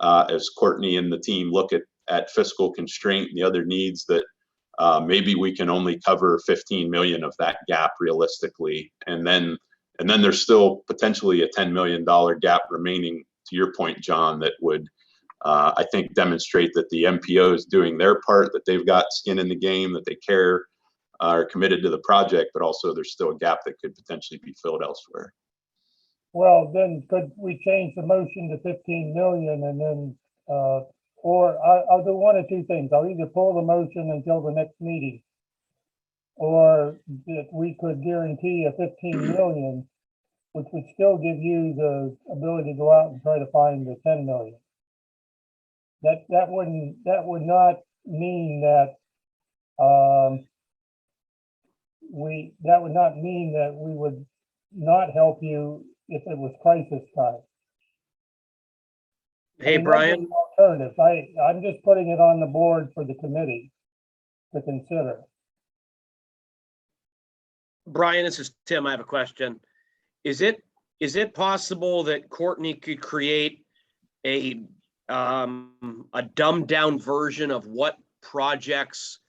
as Courtney and the team look at fiscal constraint and the other needs, that maybe we can only cover 15 million of that gap realistically. And then there's still potentially a $10 million gap remaining, to your point, John, that would, I think, demonstrate that the MPO is doing their part, that they've got skin in the game, that they care, are committed to the project, but also there's still a gap that could potentially be filled elsewhere. Well, then could we change the motion to 15 million and then, or I'll do one of two things. I'll either pull the motion until the next meeting, or that we could guarantee a 15 million, which would still give you the ability to go out and try to find the 10 million. That would not mean that that would not mean that we would not help you if it was crisis time. Hey, those are Brian. the alternatives. I'm just putting it on the board for the committee to consider. Brian, this is Tim. I have a question. Is it possible that Courtney could create a dumbed down version of what projects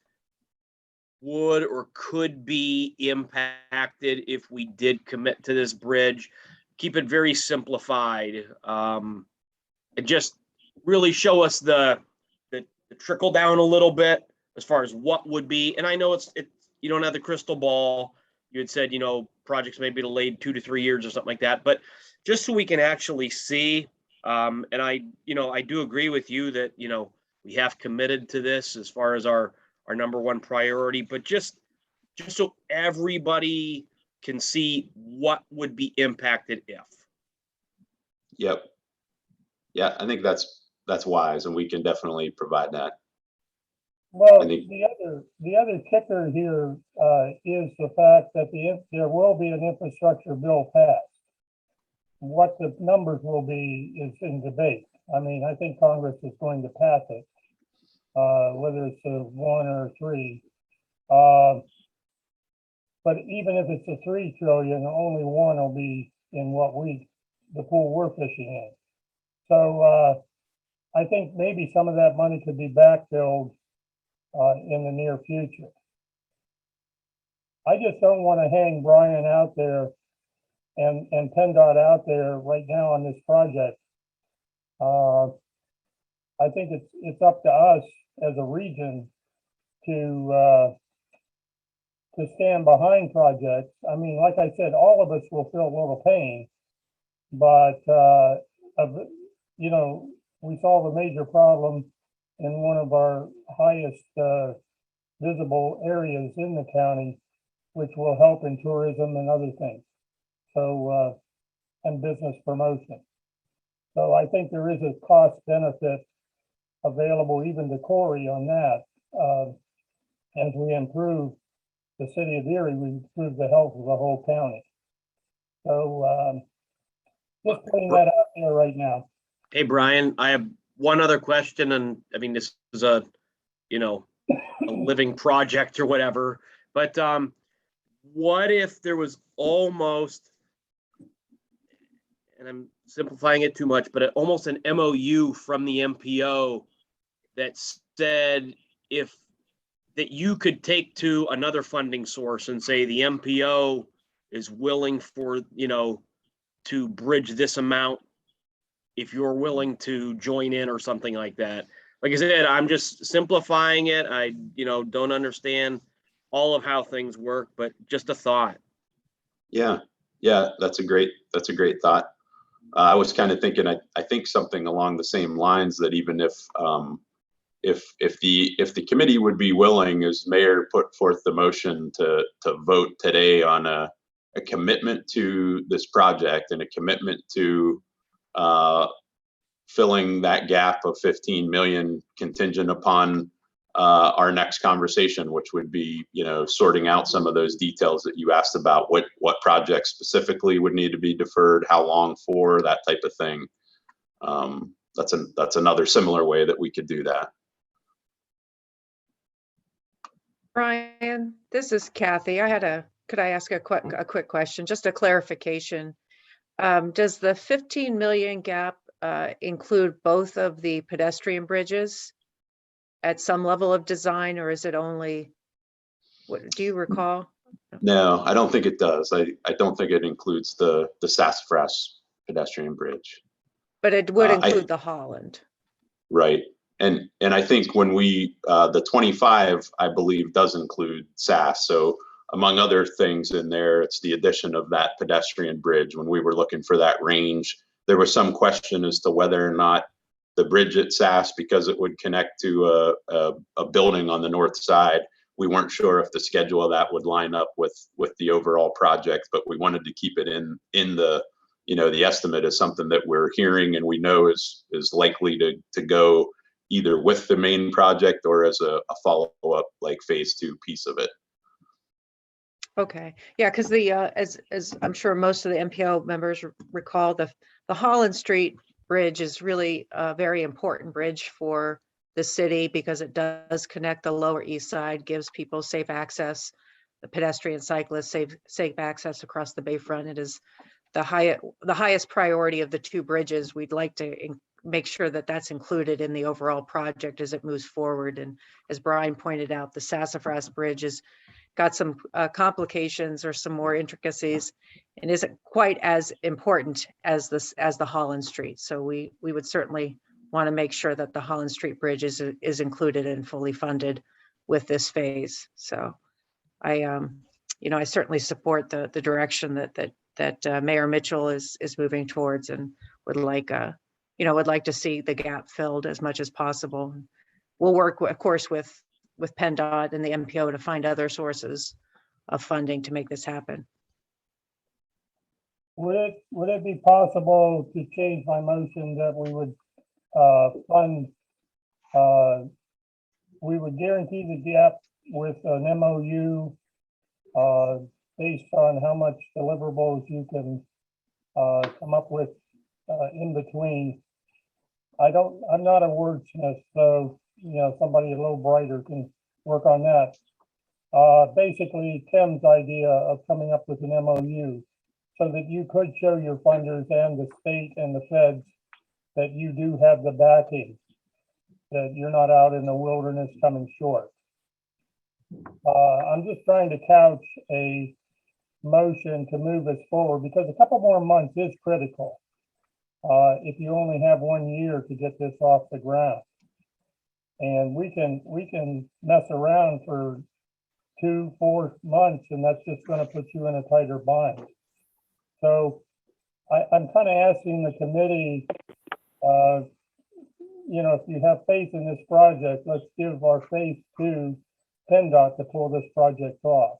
would or could be impacted if we did commit to this bridge? Keep it very simplified, and just really show us the trickle down a little bit as far as what would be. And I know it's you don't have the crystal ball. You had said, projects may be delayed 2 to 3 years or something like that, but just so we can actually see. And I do agree with you that, we have committed to this as far as our number one priority, but just so everybody can see what would be impacted if. Yep. Yeah, I think that's wise, and we can definitely provide that. Well, the other kicker here is the fact that there will be an infrastructure bill passed. What the numbers will be is in debate. I mean, I think Congress is going to pass it, whether it's a 1 or a 3. But even if it's a 3 trillion, only 1 will be in the pool we're fishing in. So I think maybe some of that money could be backfilled in the near future. I just don't want to hang Brian out there and PennDOT out there right now on this project. I think it's up to us as a region to stand behind projects. I mean, like I said, all of us will feel a little pain, but we solve a major problem in one of our highest visible areas in the county, which will help in tourism and other things. So, and business promotion. So I think there is a cost benefit available even to Corey on that. As we improve the city of Erie, we improve the health of the whole county. So just putting that out there right now. Hey, Brian, I have one other question, and I mean, this is a living project or whatever, but what if there was almost, and I'm simplifying it too much, but almost an MOU from the MPO that said that you could take to another funding source and say the MPO is willing for, to bridge this amount if you're willing to join in or something like that. Like I said, I'm just simplifying it. I, don't understand all of how things work, but just a thought. Yeah, that's a great thought. I was kind of thinking, I think something along the same lines, that even if the committee would be willing, as mayor put forth the motion to vote today on a commitment to this project and a commitment to filling that gap of 15 million contingent upon our next conversation, which would be, sorting out some of those details that you asked about, what projects specifically would need to be deferred, how long for, that type of thing. That's another similar way that we could do that. Brian, this is Kathy. Could I ask a quick question, just a clarification? Does the 15 million gap include both of the pedestrian bridges at some level of design, or is it only, what do you recall? No, I don't think it does. I don't think it includes the Sassafras pedestrian bridge. But it would include the Holland. Right. And I think when the 25, I believe, does include SAS. So among other things in there, it's the addition of that pedestrian bridge. When we were looking for that range, there was some question as to whether or not the bridge at SAS, because it would connect to a building on the north side, we weren't sure if the schedule of that would line up with the overall project, but we wanted to keep it in the, the estimate is something that we're hearing and we know is likely to go either with the main project or as a follow-up, like phase 2 piece of it. Okay, yeah, because the, as I'm sure most of the MPO members recall, the Holland Street Bridge is really a very important bridge for the city because it does connect the Lower East Side, gives people safe access, the pedestrian cyclists safe access across the Bayfront. It is the highest priority of the two bridges. We'd like to make sure that that's included in the overall project as it moves forward. And as Brian pointed out, the Sassafras Bridge has got some complications or some more intricacies and isn't quite as important as the Holland Street. So we would certainly want to make sure that the Holland Street Bridge is included and fully funded with this phase. So I certainly support the direction that Mayor Mitchell is moving towards, and would like to see the gap filled as much as possible. We'll work, of course, with Penndot and the MPO to find other sources of funding to make this happen. Would it be possible to change my motion that we would fund, we would guarantee the gap with an MOU based on how much deliverables you can come up with in between? I'm not a wordsmith, so somebody a little brighter can work on that. Basically, Tim's idea of coming up with an MOU so that you could show your funders and the state and the feds that you do have the backing, that you're not out in the wilderness coming short. I'm just trying to couch a motion to move us forward because a couple more months is critical. If you only have 1 year to get this off the ground. And we can mess around for 2-4 months, and that's just going to put you in a tighter bind. So I'm kind of asking the committee, if you have faith in this project, let's give our faith to Pendot to pull this project off.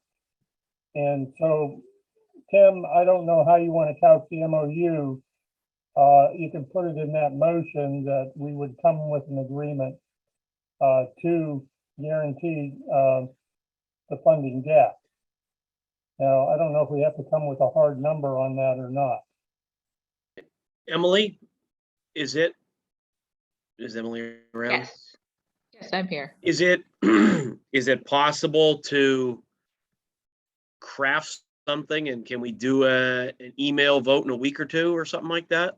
And so, Tim, I don't know how you want to couch the MOU. You can put it in that motion that we would come with an agreement to guarantee the funding gap. Now, I don't know if we have to come with a hard number on that or not. Emily, is Emily around? Yes. Yes, I'm here. Is it possible to craft something, and can we do an email vote in a week or two or something like that?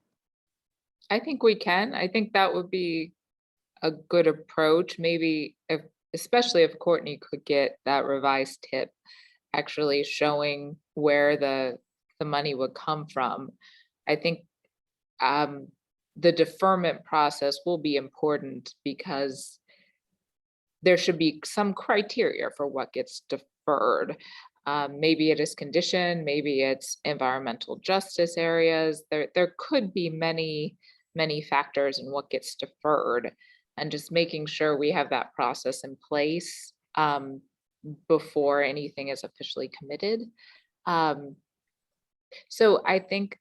I think we can. I think that would be a good approach. Maybe especially if Courtney could get that revised tip actually showing where the money would come from. I think the deferment process will be important because there should be some criteria for what gets deferred. Maybe it is condition, maybe it's environmental justice areas. There could be many factors in what gets deferred, and just making sure we have that process in place before anything is officially committed. So I think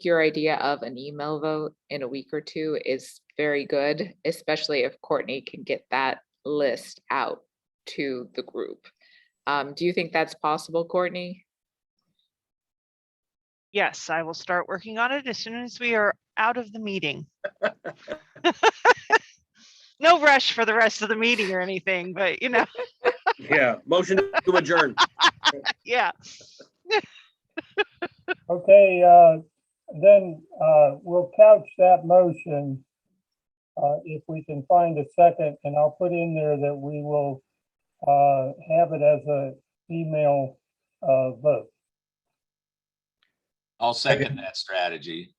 your idea of an email vote in a week or two is very good, especially if Courtney can get that list out to the group. Do you think that's possible, Courtney? Yes, I will start working on it as soon as we are out of the meeting. No rush for the rest of the meeting or anything, but Yeah, motion to adjourn. Yeah. Okay, then we'll couch that motion if we can find a second, and I'll put in there that we will have it as an email vote. I'll second that strategy.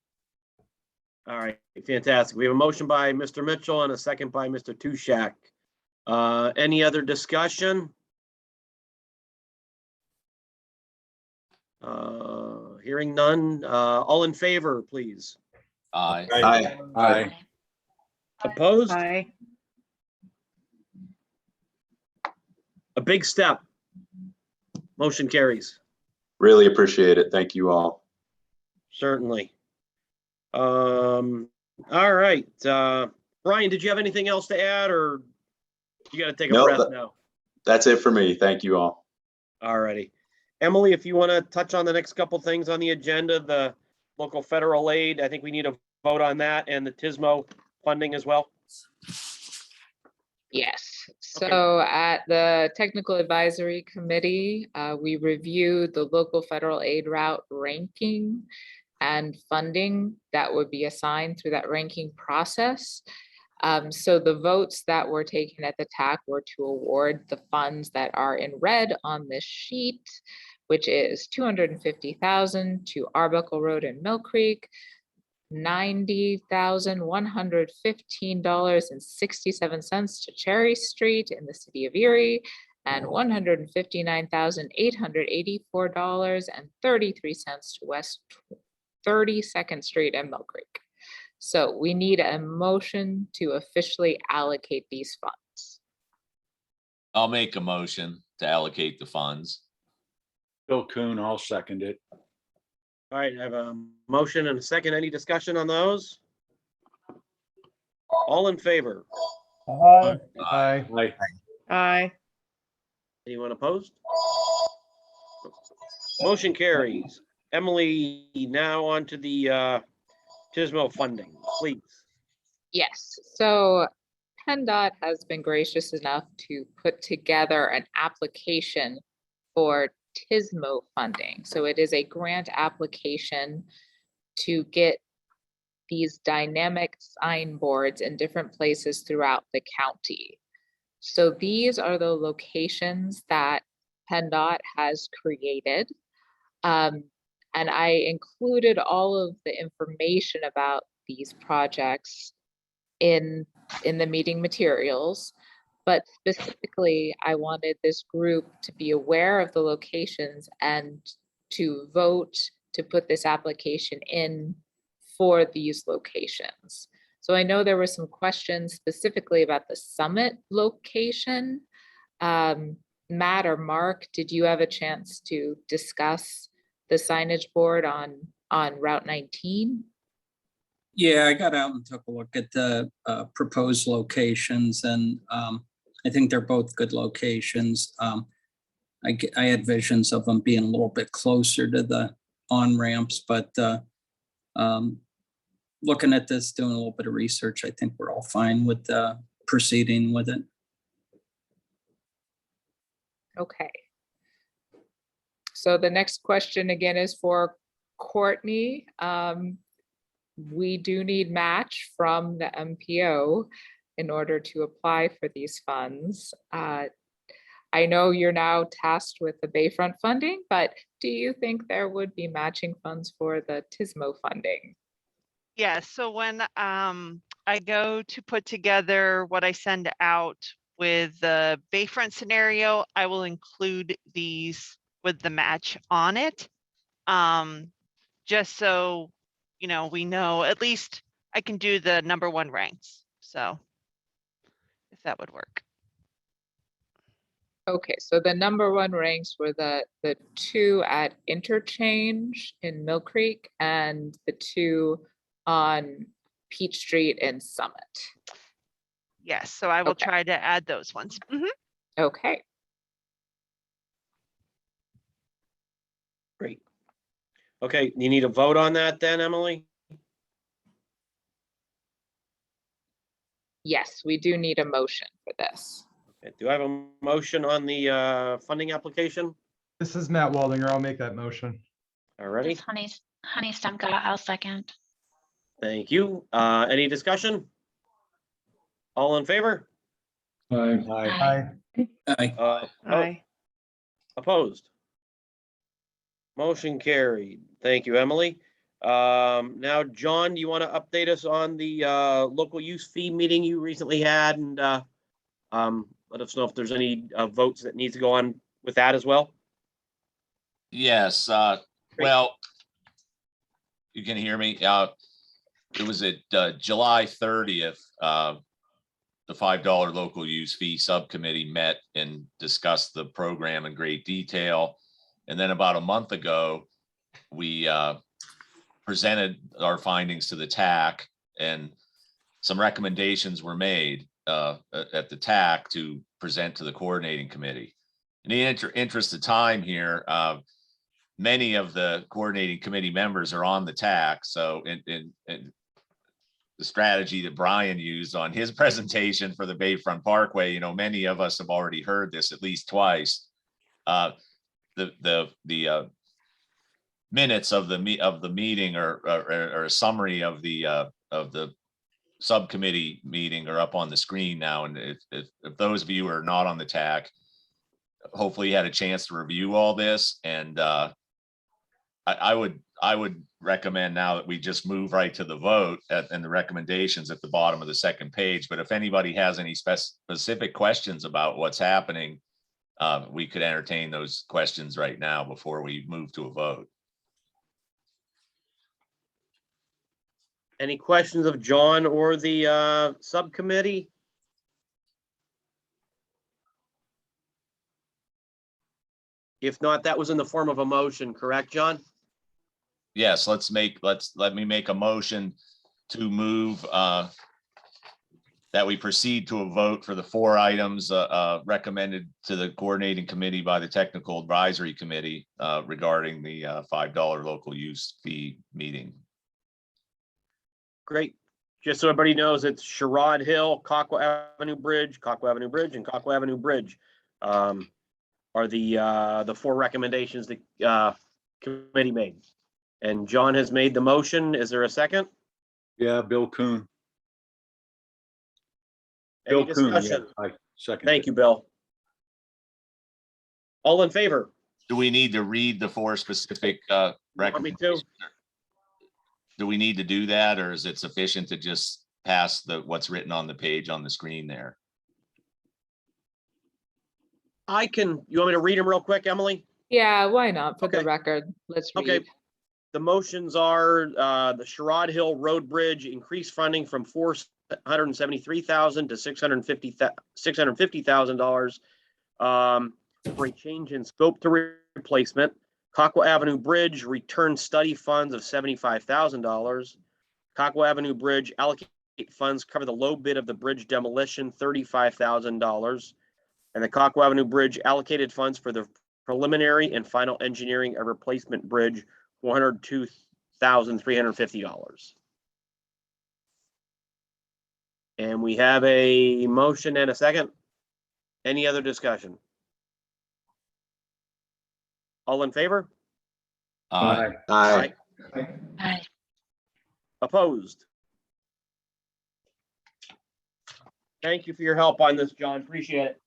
All right, fantastic. We have a motion by Mr. Mitchell and a second by Mr. Tushak. Any other discussion? Hearing none. All in favor, please. Aye. Aye. Aye. Opposed? Aye. A big step. Motion carries. Really appreciate it. Thank you all. Certainly. All right. Brian, did you have anything else to add, or you got to take a No, breath now? That's it for me. Thank you all. All righty. Emily, if you want to touch on the next couple things on the agenda, the local federal aid, I think we need a vote on that, and the Tismo funding as well. Yes, Okay. so at the Technical Advisory Committee, we reviewed the local federal aid route ranking and funding that would be assigned through that ranking process. So the votes that were taken at the TAC were to award the funds that are in red on this sheet, which is $250,000 to Arbuckle Road in Mill Creek, $90,115.67 to Cherry Street in the city of Erie, and $159,884.33 to West 32nd Street in Mill Creek. So we need a motion to officially allocate these funds. I'll make a motion to allocate the funds. Bill Kuhn, I'll second it. All right, I have a motion and a second. Any discussion on those? All in favor? Aye. Aye. Aye. Aye. Anyone opposed? Motion carries. Emily, now on to the Tismo funding, please. Yes, so Pendot has been gracious enough to put together an application for Tismo funding. So it is a grant application to get these dynamic signboards in different places throughout the county. So these are the locations that Pendot has created. And I included all of the information about these projects in the meeting materials, but specifically, I wanted this group to be aware of the locations and to vote to put this application in for these locations. So I know there were some questions specifically about the summit location. Matt or Mark, did you have a chance to discuss the signage board on Route 19? Yeah, I got out and took a look at the proposed locations, and I think they're both good locations. I had visions of them being a little bit closer to the on-ramps, but looking at this, doing a little bit of research, I think we're all fine with proceeding with it. Okay. So the next question again is for Courtney. We do need match from the MPO in order to apply for these funds. I know you're now tasked with the Bayfront funding, but do you think there would be matching funds for the Tismo funding? Yeah, so when I go to put together what I send out with the Bayfront scenario, I will include these with the match on it. Just so, you know, we know, at least I can do the #1 ranks. So if that would work. Okay, so the #1 ranks were the 2 at Interchange in Mill Creek and the 2 on Peach Street and Summit. Yes, so I will Okay. try to add those ones. Okay. Great. Okay, you need a vote on that then, Emily? Yes, we do need a motion for this. Okay, do I have a motion on the funding application? This is Matt Waldinger. I'll make that motion. Alrighty, Honey Stumka, I'll second. thank you. Any discussion? All in favor? Aye. Aye. Aye. Aye. Opposed? Motion carried. Thank you, Emily. Now, John, do you want to update us on the local use fee meeting you recently had, and let us know if there's any votes that need to go on with that as well? Yes, well, you can hear me. It was at July 30th. The $5 local use fee subcommittee met and discussed the program in great detail. And then about a month ago, we presented our findings to the TAC, and some recommendations were made at the TAC to present to the coordinating committee. In the interest of time here, many of the coordinating committee members are on the TAC. So in the strategy that Brian used on his presentation for the Bayfront Parkway, many of us have already heard this at least twice. The minutes of the meeting or a summary of the subcommittee meeting are up on the screen now. And if those of you who are not on the TAC, hopefully you had a chance to review all this. And I would recommend now that we just move right to the vote and the recommendations at the bottom of the second page. But if anybody has any specific questions about what's happening, we could entertain those questions right now before we move to a vote. Any questions of John or the subcommittee? If not, that was in the form of a motion, correct, John? Yes, let me make a motion to move that we proceed to a vote for the 4 items recommended to the coordinating committee by the technical advisory committee regarding the $5 local use fee meeting. Great. Just so everybody knows, it's Sherrod Hill, Cockwa Avenue Bridge, and Cockwa Avenue Bridge are the 4 recommendations the committee made. And John has made the motion. Is there a second? Yeah, Bill Kuhn. Any Bill Kuhn, discussion? yeah, I second. Thank you, Bill. All in favor? Do we need to read the 4 specific recommendations? Do we need to do that, or is it sufficient to just pass what's written on the page on the screen there? You want me to read them real quick, Emily? Yeah, why not? For the record, let's read. Okay. The motions are the Sherrod Hill Road Bridge, increased funding from $473,000 to $650,000 for a change in scope to replacement. Cockwa Avenue Bridge, return study funds of $75,000. Cockwa Avenue Bridge, allocate funds, cover the low bid of the bridge demolition, $35,000. And the Cockwa Avenue Bridge, allocated funds for the preliminary and final engineering of replacement bridge, $102,350. And we have a motion and a second. Any other discussion? All in favor? Aye. Aye. Aye. Opposed? Thank you for your help on this, John. Appreciate it.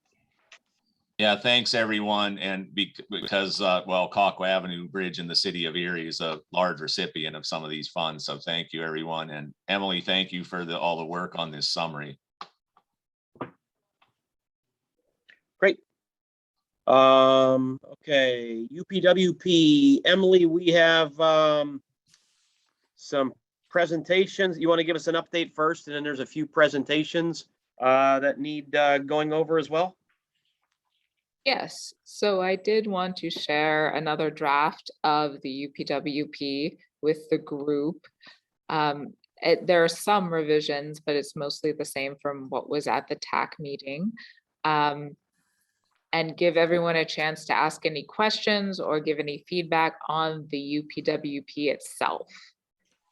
Yeah, thanks everyone. And because Cockwa Avenue Bridge in the city of Erie is a large recipient of some of these funds. So thank you everyone. And Emily, thank you for all the work on this summary. Great. Okay, UPWP, Emily, we have some presentations. You want to give us an update first, and then there's a few presentations that need going over as well? Yes, so I did want to share another draft of the UPWP with the group. There are some revisions, but it's mostly the same from what was at the TAC meeting. And give everyone a chance to ask any questions or give any feedback on the UPWP itself.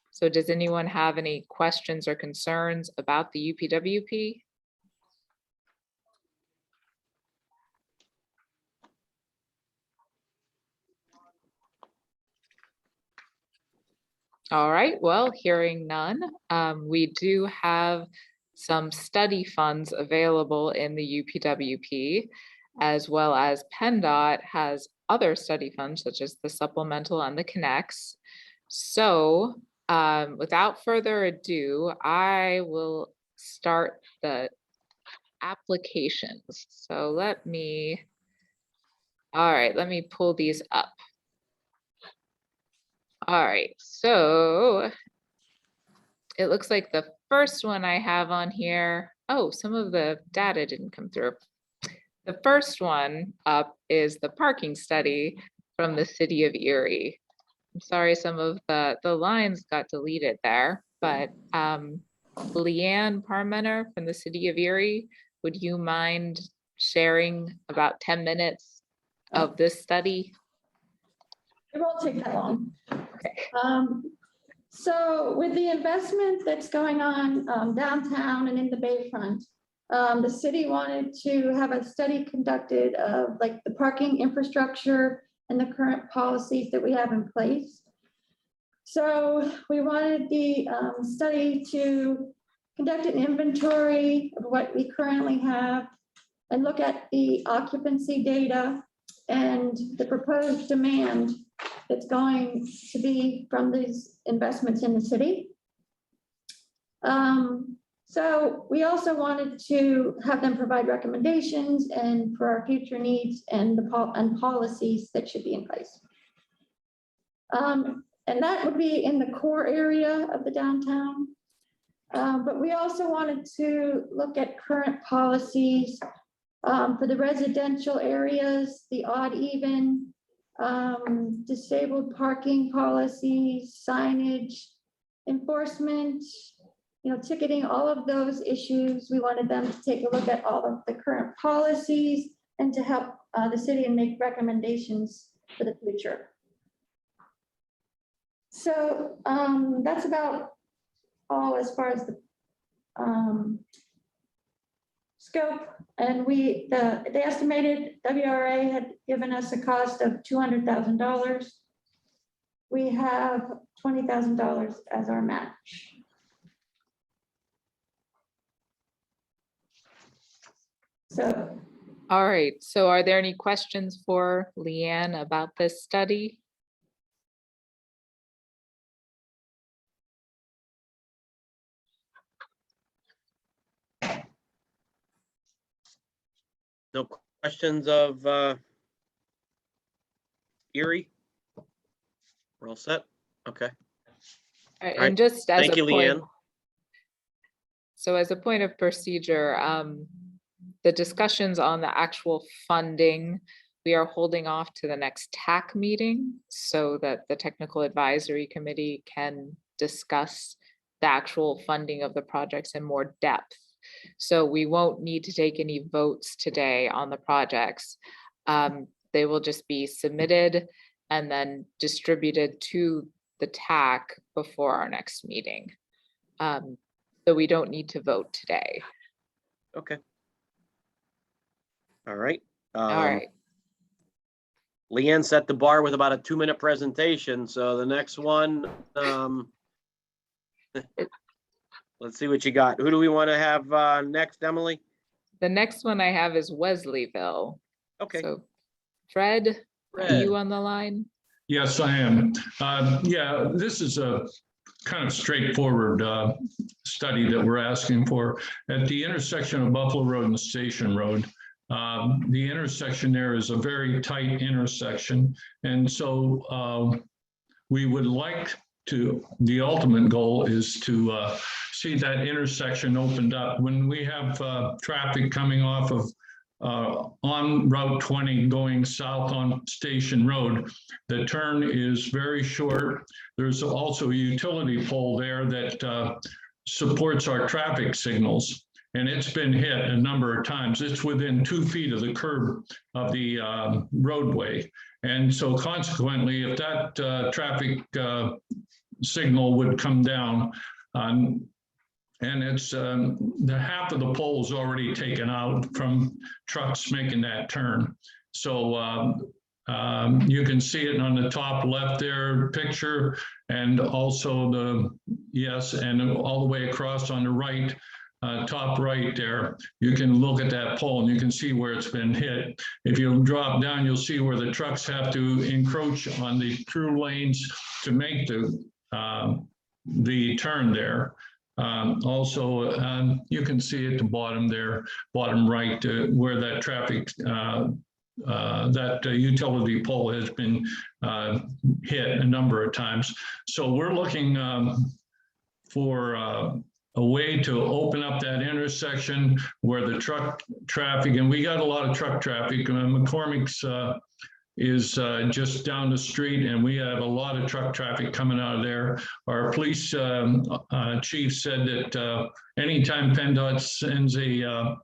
So does anyone have any questions or concerns about the UPWP? All right, well, hearing none, we do have some study funds available in the UPWP, as well as Penndot has other study funds such as the supplemental and the connects. So without further ado, I will start the applications. So let me pull these up. All right, so it looks like the first one I have on here, oh, some of the data didn't come through. The first one up is the parking study from the city of Erie. I'm sorry, some of the lines got deleted there, but Leanne Parmenter from the city of Erie, would you mind sharing about 10 minutes of this study? It won't take that long. So with the investment that's going on downtown and in the Bayfront, the city wanted to have a study conducted of like the parking infrastructure and the current policies that we have in place. So we wanted the study to conduct an inventory of what we currently have and look at the occupancy data and the proposed demand that's going to be from these investments in the city. So we also wanted to have them provide recommendations and for our future needs and the policies that should be in place. And that would be in the core area of the downtown. But we also wanted to look at current policies for the residential areas, the odd even, disabled parking policies, signage, enforcement, ticketing, all of those issues. We wanted them to take a look at all of the current policies and to help the city and make recommendations for the future. So that's about all as far as the scope. And the estimated WRA had given us a cost of $200,000. We have $20,000 as our match. So. All right, so are there any questions for Leanne about this study? No questions of Erie? We're all set? Okay. All right, All right. and just as Thank a you, point, Leanne. so as a point of procedure, the discussions on the actual funding, we are holding off to the next TAC meeting so that the Technical Advisory Committee can discuss the actual funding of the projects in more depth. So we won't need to take any votes today on the projects. They will just be submitted and then distributed to the TAC before our next meeting. So we don't need to vote today. Okay. All right. All right. Leanne set the bar with about a 2-minute presentation. So the next one, let's see what you got. Who do we want to have next, Emily? The next one I have is Wesleyville. Okay. So Fred, are you on the line? Yes, I am. Yeah, this is a kind of straightforward study that we're asking for. At the intersection of Buffalo Road and Station Road, the intersection there is a very tight intersection. And so we would like to, the ultimate goal is to see that intersection opened up. When we have traffic coming off of on Route 20 going south on Station Road, the turn is very short. There's also a utility pole there that supports our traffic signals, and it's been hit a number of times. It's within 2 feet of the curb of the roadway. And so consequently, if that traffic signal would come down, and it's the half of the pole is already taken out from trucks making that turn. So you can see it on the top left there picture, and also and all the way across on the right, top right there, you can look at that pole and you can see where it's been hit. If you drop down, you'll see where the trucks have to encroach on the through lanes to make the turn there. Also, you can see at the bottom there, bottom right, where that traffic, that utility pole has been hit a number of times. So we're looking for a way to open up that intersection where the truck traffic, and we got a lot of truck traffic. McCormick's is just down the street, and we have a lot of truck traffic coming out of there. Our police chief said that anytime Pendot sends a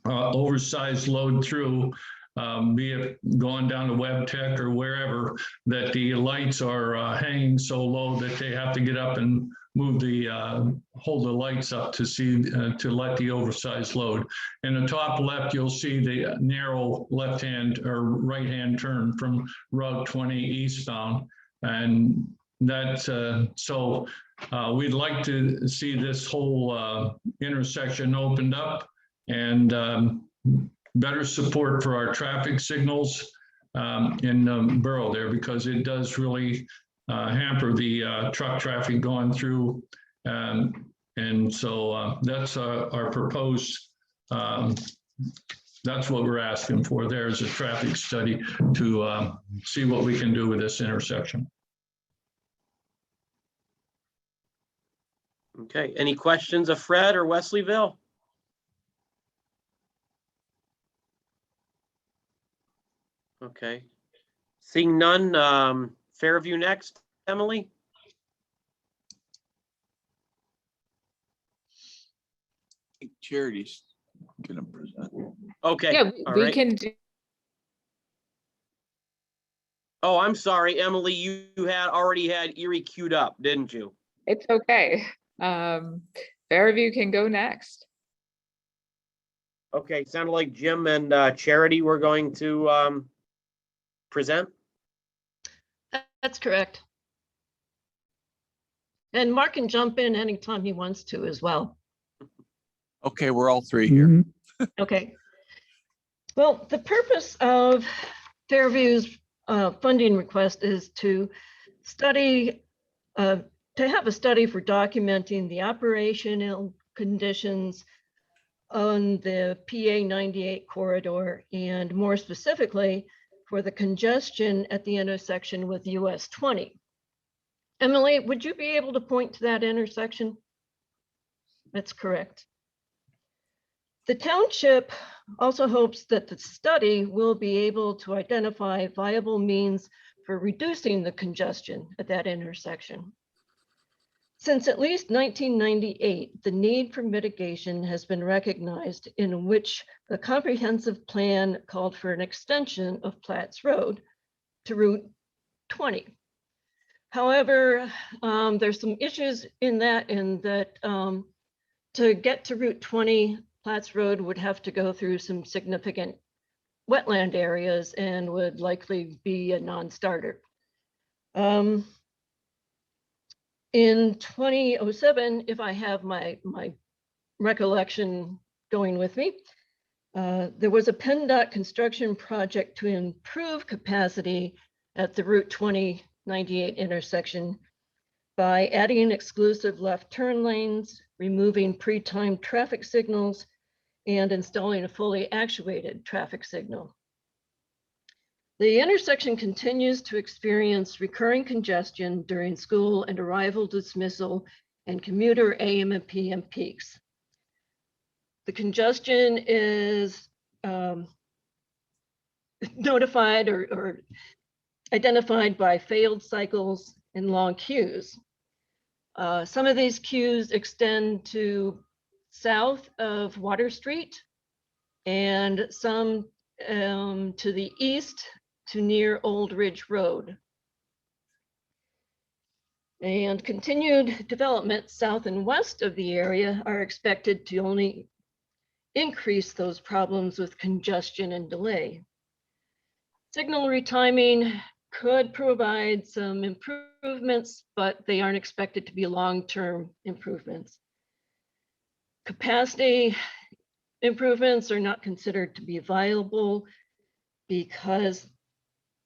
oversized load through, be it going down to Web Tech or wherever, that the lights are hanging so low that they have to get up and move the hold the lights up to see to let the oversized load. In the top left, you'll see the narrow left-hand or right-hand turn from Route 20 eastbound, and that's so we'd like to see this whole intersection opened up and better support for our traffic signals in the borough there, because it does really hamper the truck traffic going through. And so that's our proposed, that's what we're asking for. There's a traffic study to see what we can do with this intersection. Okay, any questions of Fred or Wesleyville? Okay, seeing none, Fairview next, Emily? Charity's gonna present. Okay, Yeah, all we right. can do. Oh, I'm sorry, Emily, you had already had Erie queued up, didn't you? It's okay. Fairview can go next. Okay, sounded like Jim and Charity were going to present. That's correct. And Mark can jump in anytime he wants to as well. Okay, we're all three here. Okay. Well, the purpose of Fairview's funding request is to study, to have a study for documenting the operational conditions on the PA 98 corridor, and more specifically for the congestion at the intersection with US 20. Emily, would you be able to point to that intersection? That's correct. The township also hopes that the study will be able to identify viable means for reducing the congestion at that intersection. Since at least 1998, the need for mitigation has been recognized, in which the comprehensive plan called for an extension of Platts Road to Route 20. However, there's some issues in that, to get to Route 20, Platts Road would have to go through some significant wetland areas and would likely be a non-starter. In 2007, if I have my recollection going with me, there was a Penndot construction project to improve capacity at the Route 2098 intersection by adding exclusive left turn lanes, removing pre-timed traffic signals, and installing a fully actuated traffic signal. The intersection continues to experience recurring congestion during school and arrival dismissal and commuter AM and PM peaks. The congestion is notified or identified by failed cycles and long queues. Some of these queues extend to south of Water Street, and some to the east to near Old Ridge Road. And continued development south and west of the area are expected to only increase those problems with congestion and delay. Signal retiming could provide some improvements, but they aren't expected to be long-term improvements. Capacity improvements are not considered to be viable because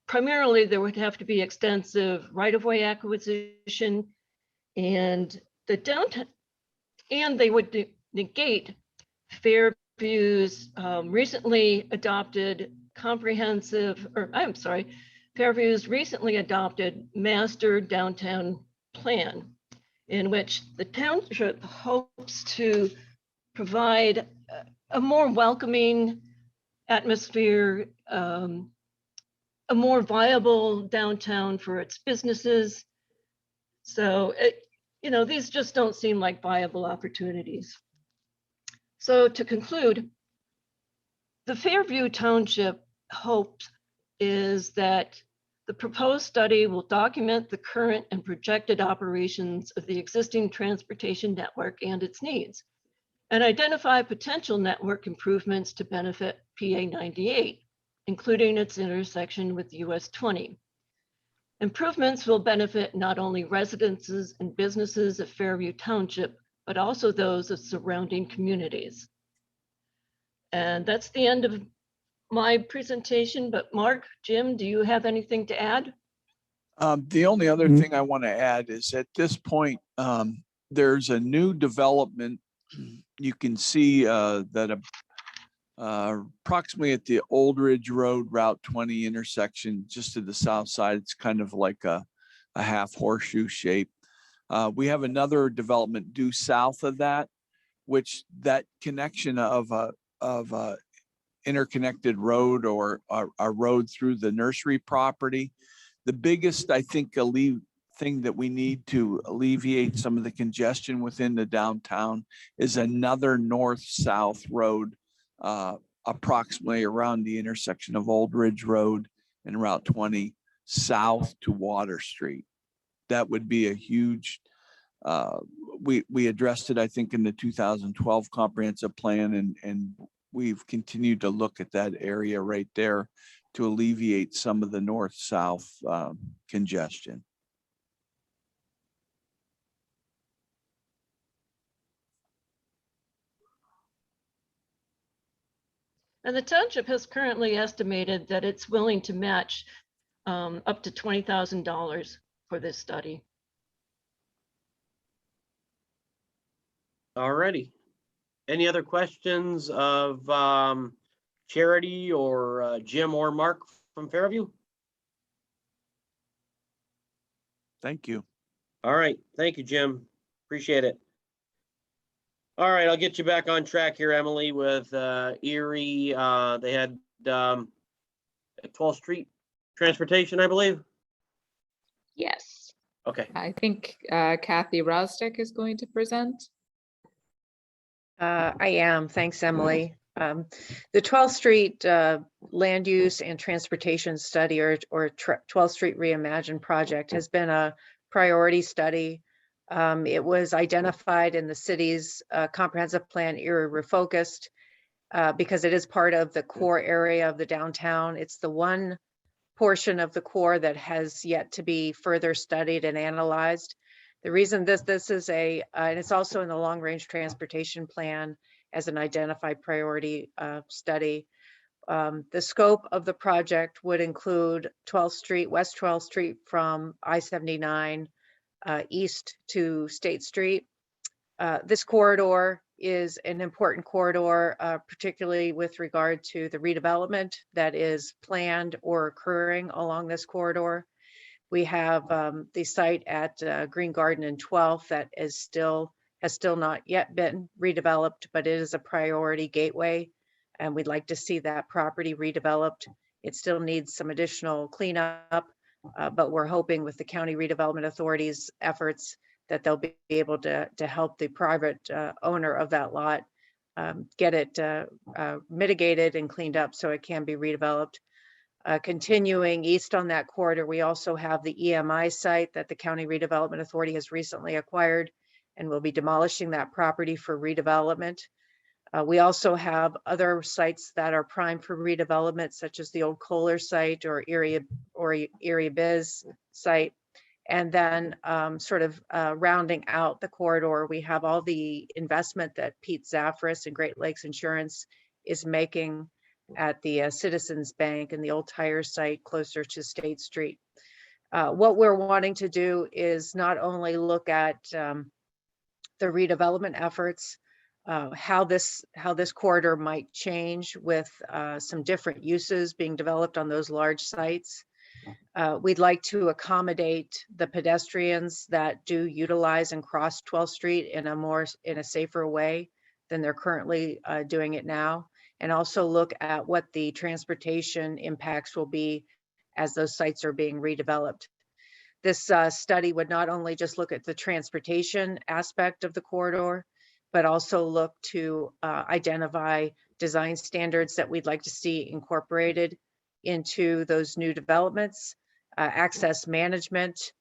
primarily there would have to be extensive right-of-way acquisition, and the downtown, and they would negate Fairview's recently adopted comprehensive, or I'm sorry, Fairview's recently adopted master downtown plan, in which the township hopes to provide a more welcoming atmosphere, a more viable downtown for its businesses. So, these just don't seem like viable opportunities. So to conclude, the Fairview Township hopes is that the proposed study will document the current and projected operations of the existing transportation network and its needs, and identify potential network improvements to benefit PA 98, including its intersection with US 20. Improvements will benefit not only residences and businesses of Fairview Township, but also those of surrounding communities. And that's the end of my presentation, but Mark, Jim, do you have anything to add? The only other thing I want to add is at this point, there's a new development. You can see that approximately at the Old Ridge Road Route 20 intersection, just to the south side, it's kind of like a half horseshoe shape. We have another development due south of that, which that connection of a interconnected road or a road through the nursery property. The biggest, I think, thing that we need to alleviate some of the congestion within the downtown is another north-south road approximately around the intersection of Old Ridge Road and Route 20 south to Water Street. That would be a huge, we addressed it, I think, in the 2012 comprehensive plan, and we've continued to look at that area right there to alleviate some of the north-south congestion. And the township has currently estimated that it's willing to match up to $20,000 for this study. All righty. Any other questions of Charity or Jim or Mark from Fairview? Thank you. All right. Thank you, Jim. Appreciate it. All right. I'll get you back on track here, Emily, with Erie. They had 12th Street Transportation, I believe. Yes. Okay. I think Kathy Rosdick is going to present. I am. Thanks, Emily. The 12th Street Land Use and Transportation Study, or 12th Street Reimagined project, has been a priority study. It was identified in the city's comprehensive plan, Erie Refocused, because it is part of the core area of the downtown. It's the one portion of the core that has yet to be further studied and analyzed. The reason this is and it's also in the long range transportation plan as an identified priority study. The scope of the project would include 12th Street, West 12th Street from I-79 east to State Street. This corridor is an important corridor, particularly with regard to the redevelopment that is planned or occurring along this corridor. We have the site at Green Garden and 12th that has still not yet been redeveloped, but it is a priority gateway, and we'd like to see that property redeveloped. It still needs some additional cleanup, but we're hoping with the County Redevelopment Authority's efforts that they'll be able to help the private owner of that lot get it mitigated and cleaned up so it can be redeveloped. Continuing east on that corridor, we also have the EMI site that the County Redevelopment Authority has recently acquired, and we'll be demolishing that property for redevelopment. We also have other sites that are primed for redevelopment, such as the old Kohler site or Erie Biz site. And then rounding out the corridor, we have all the investment that Pete Zafris and Great Lakes Insurance is making at the Citizens Bank and the old tire site closer to State Street. What we're wanting to do is not only look at the redevelopment efforts, how this corridor might change with some different uses being developed on those large sites. We'd like to accommodate the pedestrians that do utilize and cross 12th Street in a safer way than they're currently doing it now, and also look at what the transportation impacts will be as those sites are being redeveloped. This study would not only just look at the transportation aspect of the corridor, but also look to identify design standards that we'd like to see incorporated into those new developments, access management,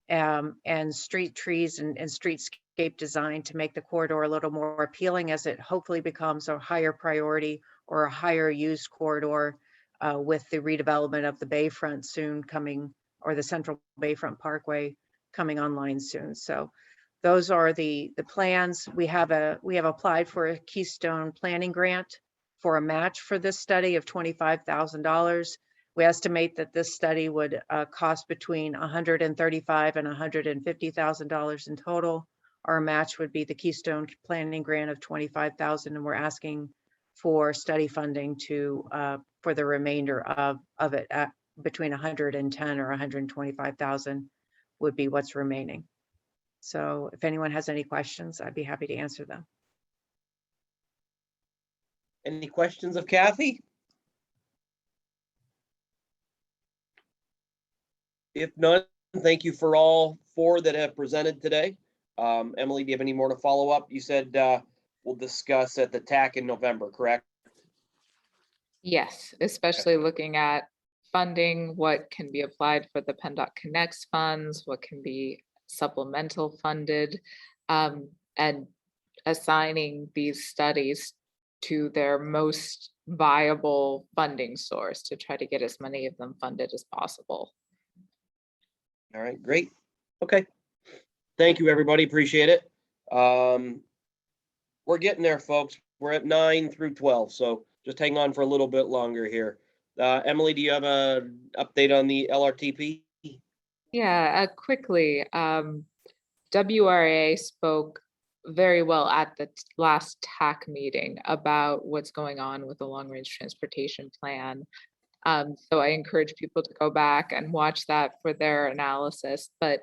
and street trees and streetscape design to make the corridor a little more appealing as it hopefully becomes a higher priority or a higher use corridor with the redevelopment of the Bayfront soon coming, or the Central Bayfront Parkway coming online soon. So those are the plans. We have applied for a Keystone Planning Grant for a match for this study of $25,000. We estimate that this study would cost between $135,000 and $150,000 in total. Our match would be the Keystone Planning Grant of $25,000, and we're asking for study funding to for the remainder of it at between $110,000 or $125,000 would be what's remaining. So if anyone has any questions, I'd be happy to answer them. Any questions of Kathy? If none, thank you for all four that have presented today. Emily, do you have any more to follow up? You said we'll discuss at the TAC in November, correct? Yes, especially looking at funding, what can be applied for the Pendot Connects funds, what can be supplemental funded, and assigning these studies to their most viable funding source to try to get as many of them funded as possible. All right, great. Okay. Thank you, everybody. Appreciate it. We're getting there, folks. We're at 9 through 12, so just hang on for a little bit longer here. Emily, do you have an update on the LRTP? Yeah, quickly, WRA spoke very well at the last TAC meeting about what's going on with the long-range transportation plan. So I encourage people to go back and watch that for their analysis. But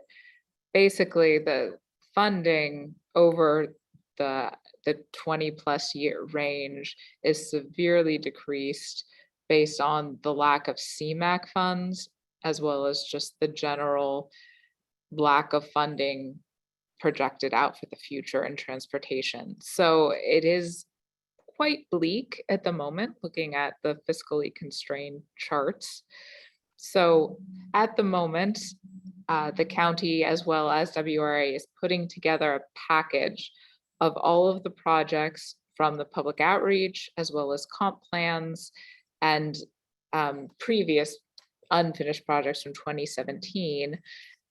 basically, the funding over the 20+ year range is severely decreased based on the lack of CMAQ funds, as well as just the general lack of funding projected out for the future in transportation. So it is quite bleak at the moment, looking at the fiscally constrained charts. So at the moment, the county as well as WRA is putting together a package of all of the projects from the public outreach, as well as comp plans and previous unfinished projects from 2017,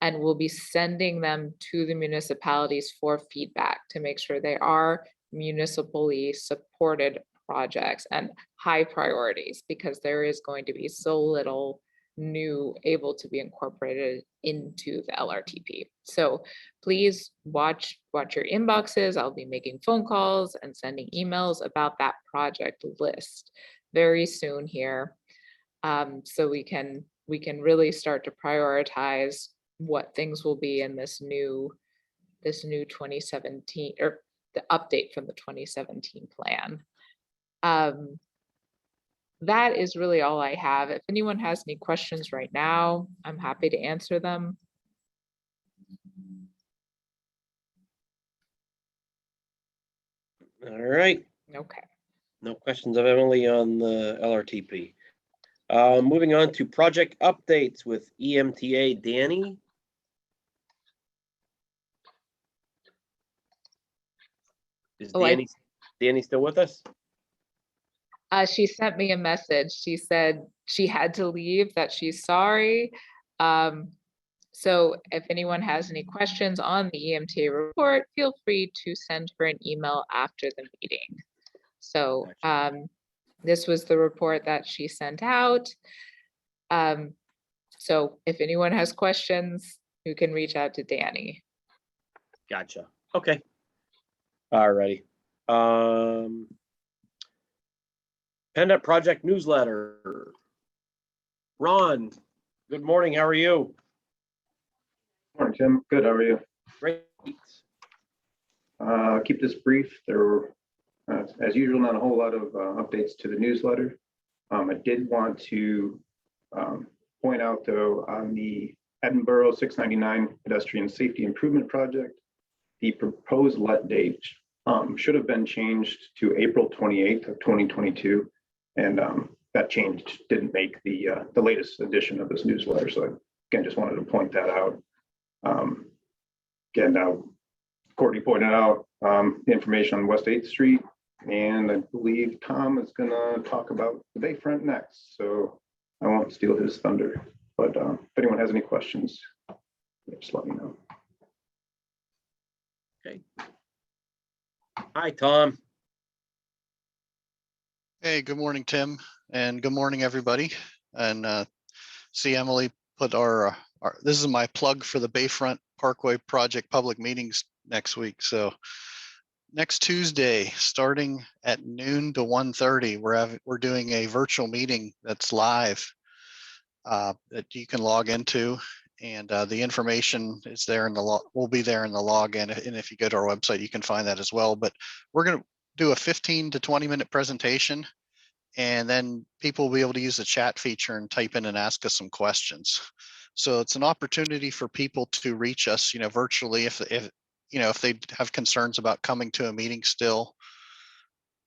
and we'll be sending them to the municipalities for feedback to make sure they are municipally supported projects and high priorities, because there is going to be so little new able to be incorporated into the LRTP. So please watch your inboxes. I'll be making phone calls and sending emails about that project list very soon here. So we can really start to prioritize what things will be in this new 2017, or the update from the 2017 plan. That is really all I have. If anyone has any questions right now, I'm happy to answer them. All right. Okay. No questions of Emily on the LRTP. Moving on to project updates with EMTA Danny. Is Danny still with us? She sent me a message. She said she had to leave, that she's sorry. So if anyone has any questions on the EMTA report, feel free to send her an email after the meeting. So this was the report that she sent out. So if anyone has questions, you can reach out to Danny. Gotcha. Okay. All righty. Pendant Project Newsletter. Ron, good morning. How are you? Morning, Tim. Good. How are you? Great. Keep this brief. There were, as usual, not a whole lot of updates to the newsletter. I did want to point out though, on the Edinburgh 699 pedestrian safety improvement project, the proposed let date should have been changed to April 28th of 2022. And that change didn't make the latest edition of this newsletter. So again, just wanted to point that out. Again, now Courtney pointed out the information on West 8th Street, and I believe Tom is gonna talk about the Bayfront next. So I won't steal his thunder, but if anyone has any questions, just let me know. Okay. Hi, Tom. Hey, good morning, Tim, and good morning, everybody. And see, Emily put our this is my plug for the Bayfront Parkway project public meetings next week. So next Tuesday, starting at noon to 1:30, we're doing a virtual meeting that's live that you can log into, and the information is there in the will be there in the login. And if you go to our website, you can find that as well. But we're going to do a 15 to 20 minute presentation, and then people will be able to use the chat feature and type in and ask us some questions. So it's an opportunity for people to reach us, virtually if they have concerns about coming to a meeting still.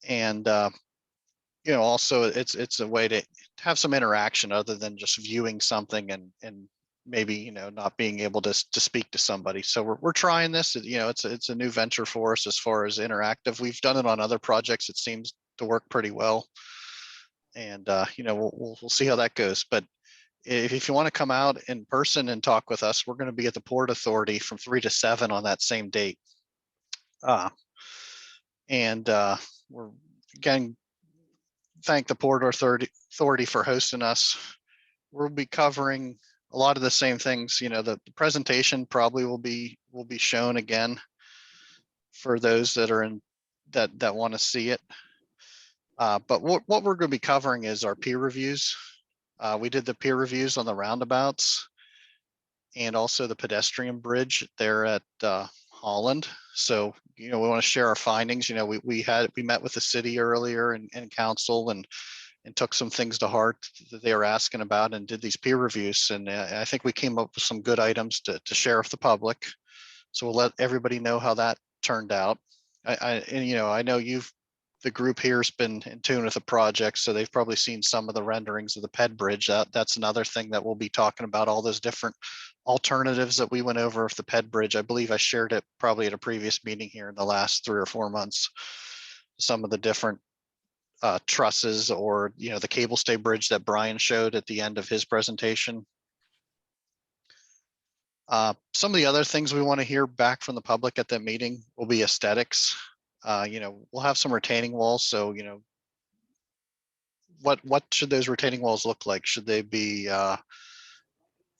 And also it's a way to have some interaction other than just viewing something and maybe not being able to speak to somebody. So we're trying this. It's a new venture for us as far as interactive. We've done it on other projects. It seems to work pretty well. And we'll see how that goes. But if you want to come out in person and talk with us, we're going to be at the Port Authority from 3 to 7 on that same date. We're again thank the Port Authority for hosting us. We'll be covering a lot of the same things. The presentation probably will be shown again for those that are that want to see it. But what we're going to be covering is our peer reviews. We did the peer reviews on the roundabouts and also the pedestrian bridge there at Holland. So, we want to share our findings. We met with the city earlier and council and took some things to heart that they were asking about and did these peer reviews. And I think we came up with some good items to share with the public. So we'll let everybody know how that turned out. I know the group here has been in tune with the project, so they've probably seen some of the renderings of the Ped Bridge. That's another thing that we'll be talking about, all those different alternatives that we went over with the Ped Bridge. I believe I shared it probably at a previous meeting here in the last 3 or 4 months. Some of the different trusses or, the cable stay bridge that Brian showed at the end of his presentation. Some of the other things we want to hear back from the public at that meeting will be aesthetics. We'll have some retaining walls. So, what should those retaining walls look like? Should they be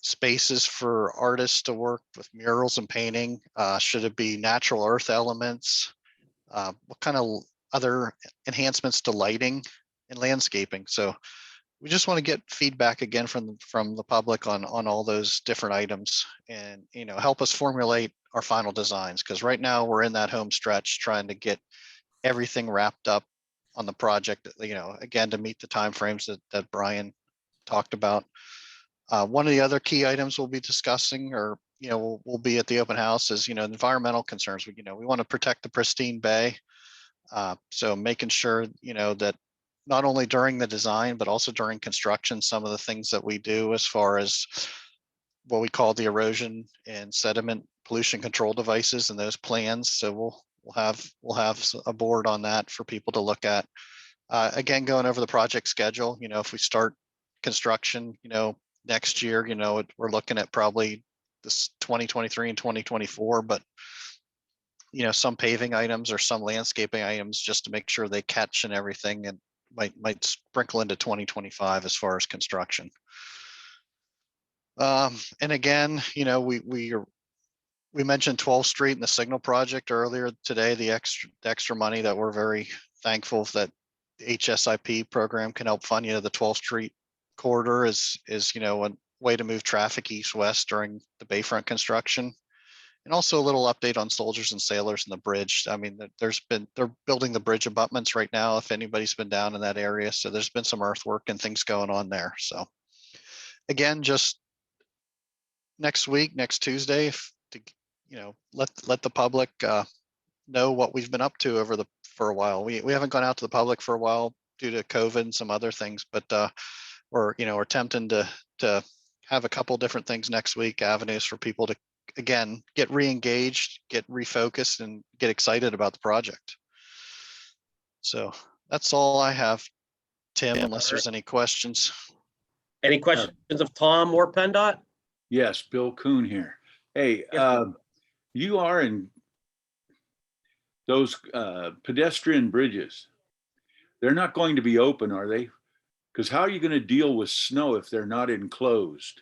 spaces for artists to work with murals and painting? Should it be natural earth elements? What kind of other enhancements to lighting and landscaping? So we just want to get feedback again from the public on all those different items and, help us formulate our final designs. Because right now we're in that home stretch trying to get everything wrapped up on the project, again, to meet the timeframes that Brian talked about. One of the other key items we'll be discussing or, we'll be at the open house is, environmental concerns. We want to protect the pristine bay. So making sure, that not only during the design, but also during construction, some of the things that we do as far as what we call the erosion and sediment pollution control devices and those plans. So we'll have a board on that for people to look at. Again, going over the project schedule, if we start construction, next year, we're looking at probably this 2023 and 2024, but some paving items or some landscaping items just to make sure they catch and everything, and might sprinkle into 2025 as far as construction. And again, we mentioned 12th Street and the Signal Project earlier today, the extra money that we're very thankful that the HSIP program can help fund. The 12th Street corridor is a way to move traffic east-west during the Bayfront construction. And also a little update on Soldiers and Sailors and the bridge. I mean, they're building the bridge abutments right now, if anybody's been down in that area. So there's been some earthwork and things going on there. So again, just next week, next Tuesday, to, let the public know what we've been up to for a while. We haven't gone out to the public for a while due to COVID and some other things, but we're attempting to have a couple different things next week, avenues for people to, again, get re-engaged, get refocused, and get excited about the project. So that's all I have, Tim, unless there's any questions. Any questions of Tom or Pendot? Yes, Bill Kuhn here. Hey, you are in those pedestrian bridges. They're not going to be open, are they? Because how are you going to deal with snow if they're not enclosed?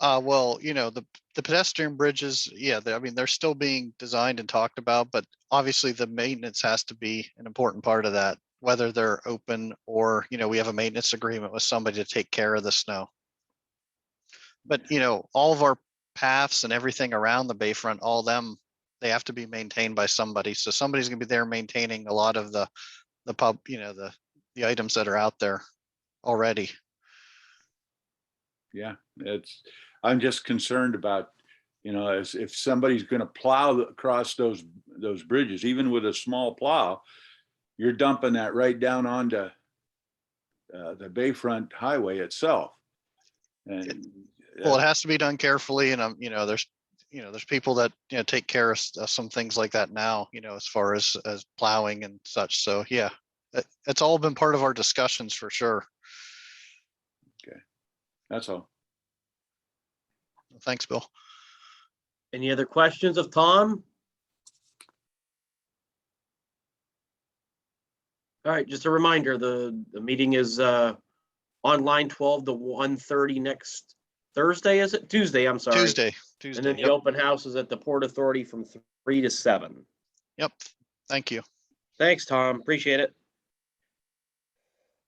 Well, the pedestrian bridges, yeah, they're still being designed and talked about, but obviously the maintenance has to be an important part of that, whether they're open or, we have a maintenance agreement with somebody to take care of the snow. But, all of our paths and everything around the Bayfront, all of them, they have to be maintained by somebody. So somebody's gonna be there maintaining a lot of the items that are out there already. Yeah, I'm just concerned about, as if somebody's going to plow across those bridges, even with a small plow, you're dumping that right down onto the Bayfront Highway itself. And well, it has to be done carefully, and there's people that take care of some things like that now, as far as plowing and such. So yeah, it's all been part of our discussions for sure. Okay, that's all. Thanks, Bill. Any other questions of Tom? All right, just a reminder, the meeting is online 12 to 1:30 next Thursday, is it? Tuesday, I'm sorry. Tuesday. And then the open house is at the Port Authority from 3 to 7. Yep, thank you. Thanks, Tom, appreciate it.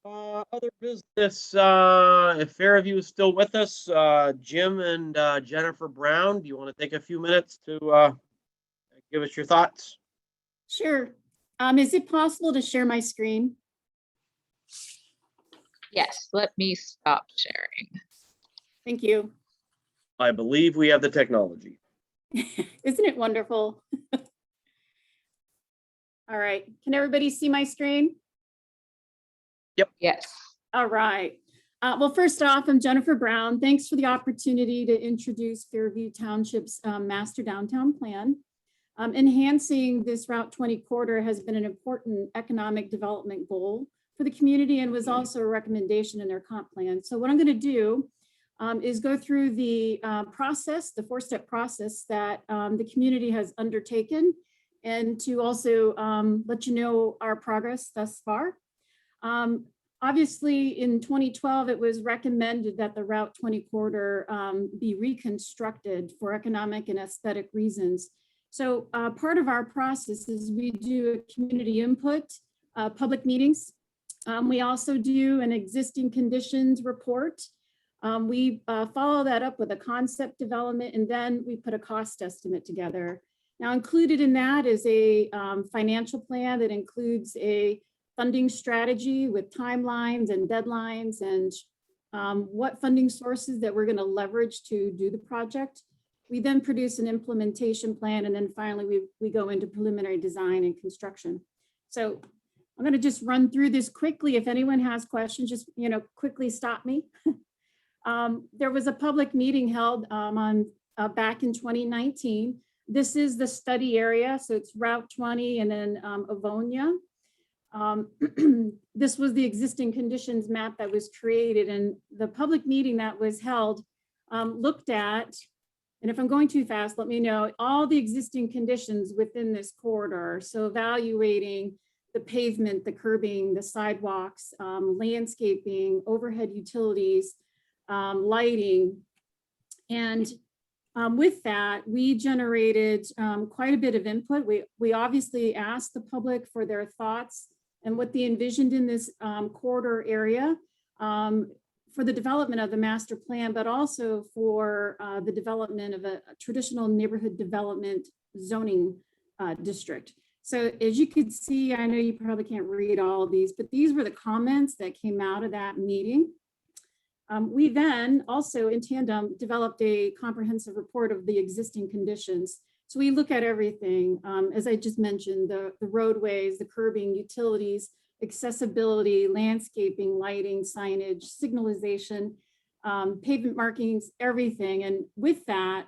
Other business, if Fairview is still with us, Jim and Jennifer Brown, do you want to take a few minutes to give us your thoughts? Sure. Is it possible to share my screen? Yes, let me stop sharing. Thank you. I believe we have the technology. Isn't it wonderful? All right. Can everybody see my screen? Yep. Yes. All right. Well, first off, I'm Jennifer Brown. Thanks for the opportunity to introduce Fairview Township's Master Downtown Plan. Enhancing this Route 20 corridor has been an important economic development goal for the community and was also a recommendation in their comp plan. So what I'm going to do is go through the process, the 4-step process that the community has undertaken, and to also let you know our progress thus far. Obviously, in 2012, it was recommended that the Route 20 corridor be reconstructed for economic and aesthetic reasons. So part of our process is we do a community input, public meetings. We also do an existing conditions report. We follow that up with a concept development, and then we put a cost estimate together. Now, included in that is a financial plan that includes a funding strategy with timelines and deadlines and what funding sources that we're going to leverage to do the project. We then produce an implementation plan, and then finally we go into preliminary design and construction. So I'm going to just run through this quickly. If anyone has questions, just quickly stop me. There was a public meeting held back in 2019. This is the study area, so it's Route 20 and then Avonia. This was the existing conditions map that was created, and the public meeting that was held looked at, and if I'm going too fast, let me know, all the existing conditions within this corridor. So evaluating the pavement, the curbing, the sidewalks, landscaping, overhead utilities, lighting. And with that, we generated quite a bit of input. We obviously asked the public for their thoughts and what they envisioned in this corridor area for the development of the master plan, but also for the development of a traditional neighborhood development zoning district. So as you can see, I know you probably can't read all of these, but these were the comments that came out of that meeting. We then also in tandem developed a comprehensive report of the existing conditions. So we look at everything, as I just mentioned, the roadways, the curbing, utilities, accessibility, landscaping, lighting, signage, signalization, pavement markings, everything. And with that,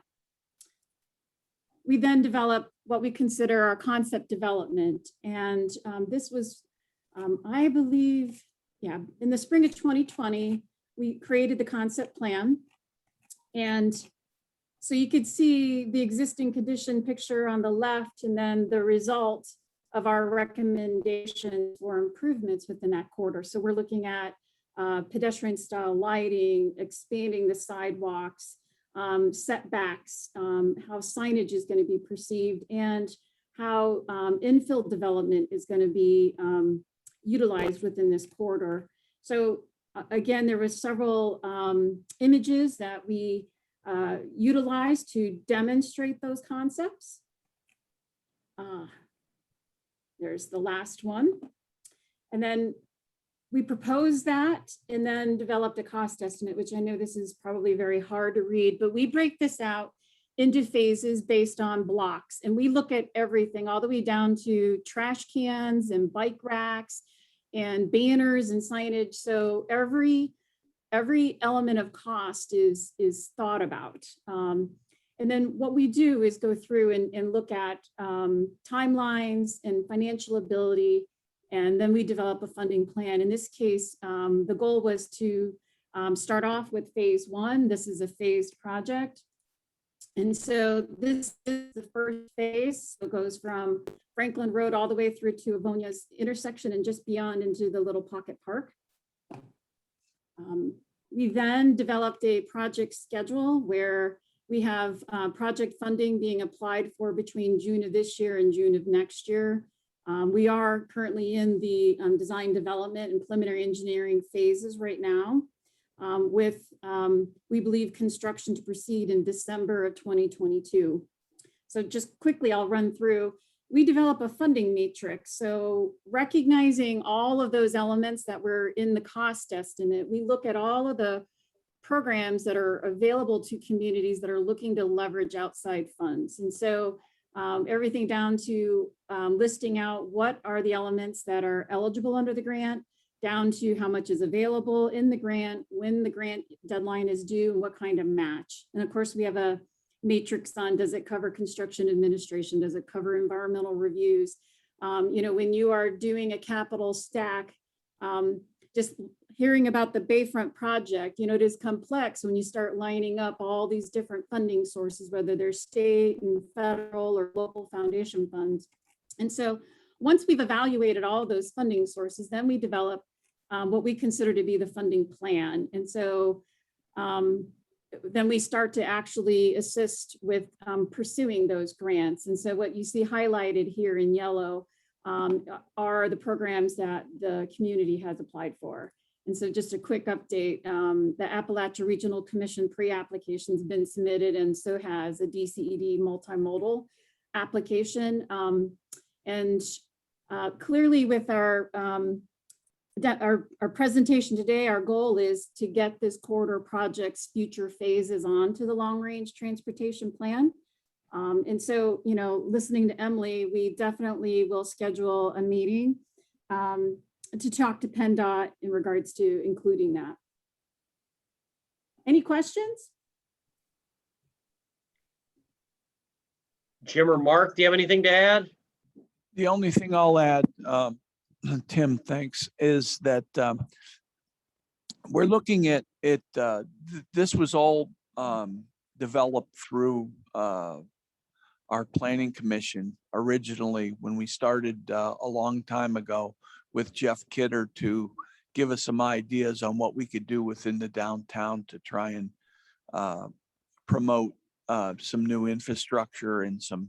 we then develop what we consider our concept development. And this was, I believe, yeah, in the spring of 2020, we created the concept plan. And so you could see the existing condition picture on the left, and then the result of our recommendations for improvements within that quarter. So we're looking at pedestrian style lighting, expanding the sidewalks, setbacks, how signage is going to be perceived, and how infill development is going to be utilized within this corridor. So again, there was several images that we utilized to demonstrate those concepts. There's the last one. And then we proposed that and then developed a cost estimate, which I know this is probably very hard to read, but we break this out into phases based on blocks. And we look at everything all the way down to trash cans and bike racks and banners and signage. So every element of cost is thought about. And then what we do is go through and look at timelines and financial ability, and then we develop a funding plan. In this case, the goal was to start off with phase one. This is a phased project. And so this is the first phase. So it goes from Franklin Road all the way through to Avonia's intersection and just beyond into the little pocket park. We then developed a project schedule where we have project funding being applied for between June of this year and June of next year. We are currently in the design development and preliminary engineering phases right now, with, we believe, construction to proceed in December of 2022. So just quickly, I'll run through. We develop a funding matrix. So recognizing all of those elements that were in the cost estimate, we look at all of the programs that are available to communities that are looking to leverage outside funds. And so everything down to listing out what are the elements that are eligible under the grant, down to how much is available in the grant, when the grant deadline is due, and what kind of match. And of course, we have a matrix on, does it cover construction administration? Does it cover environmental reviews? You know, when you are doing a capital stack, just hearing about the Bayfront project, you know, it is complex when you start lining up all these different funding sources, whether they're state and federal or local foundation funds. And so once we've evaluated all those funding sources, then we develop what we consider to be the funding plan. And so then we start to actually assist with pursuing those grants. And so what you see highlighted here in yellow are the programs that the community has applied for. And so just a quick update, the Appalachia Regional Commission pre-application has been submitted, and so has a DCED multimodal application. Clearly with our presentation today, our goal is to get this corridor project's future phases onto the long range transportation plan. And so, you know, listening to Emily, we definitely will schedule a meeting to talk to Penndot in regards to including that. Any questions? Jim or Mark, do you have anything to add? The only thing I'll add, Tim, thanks, is that we're looking at it. This was all developed through our planning commission originally when we started a long time ago with Jeff Kidder to give us some ideas on what we could do within the downtown to try and promote some new infrastructure and some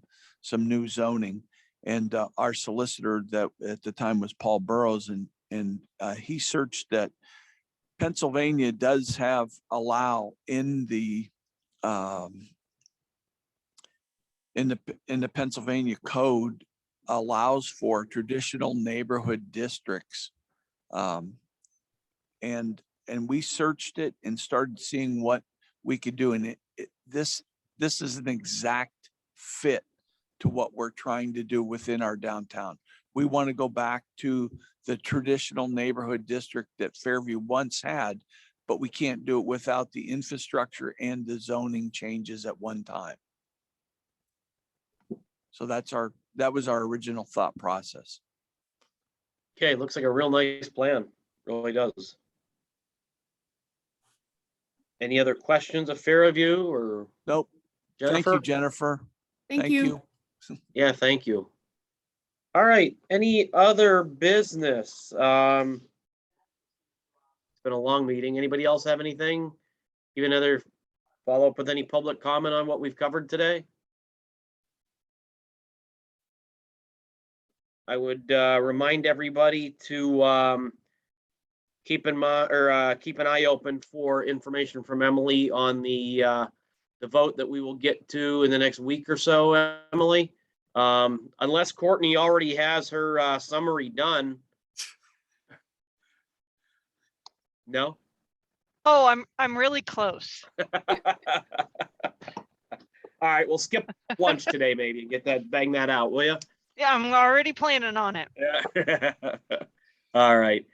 new zoning. And our solicitor that at the time was Paul Burrows, and he searched that Pennsylvania does have allow in the Pennsylvania code allows for traditional neighborhood districts. And we searched it and started seeing what we could do. And this is an exact fit to what we're trying to do within our downtown. We want to go back to the traditional neighborhood district that Fairview once had, but we can't do it without the infrastructure and the zoning changes at one time. So that was our original thought process. Okay, looks like a real nice plan. Really does. Any other questions of Fairview or? Nope. Jennifer? Thank you, Jennifer. Thank you. Yeah, thank you. All right, any other business? It's been a long meeting. Anybody else have anything? Give another follow up with any public comment on what we've covered today? I would remind everybody to keep in mind or keep an eye open for information from Emily on the vote that we will get to in the next week or so, Emily. Unless Courtney already has her summary done. No? Oh, I'm really close. All right, we'll skip lunch today maybe and get that, bang that out, will you? Yeah, I'm already planning on it. Yeah. All right.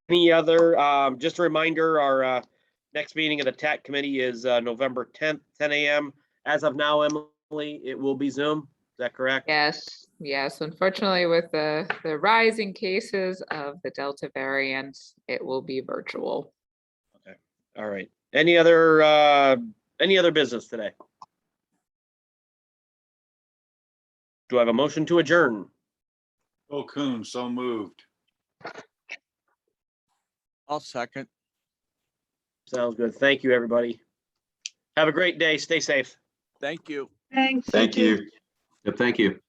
Any other, just a reminder, our next meeting of the TAC committee is November 10th, 10 a.m. As of now, Emily, it will be Zoom. Is that correct? Yes, yes. Unfortunately, with the rising cases of the Delta variant, it will be virtual. Okay. All right. Any other business today? Do I have a motion to adjourn? Oh, Coon, so moved. I'll second. Sounds good. Thank you, everybody. Have a great day. Stay safe. Thank you. Thanks. Thank you. Yeah, thank you.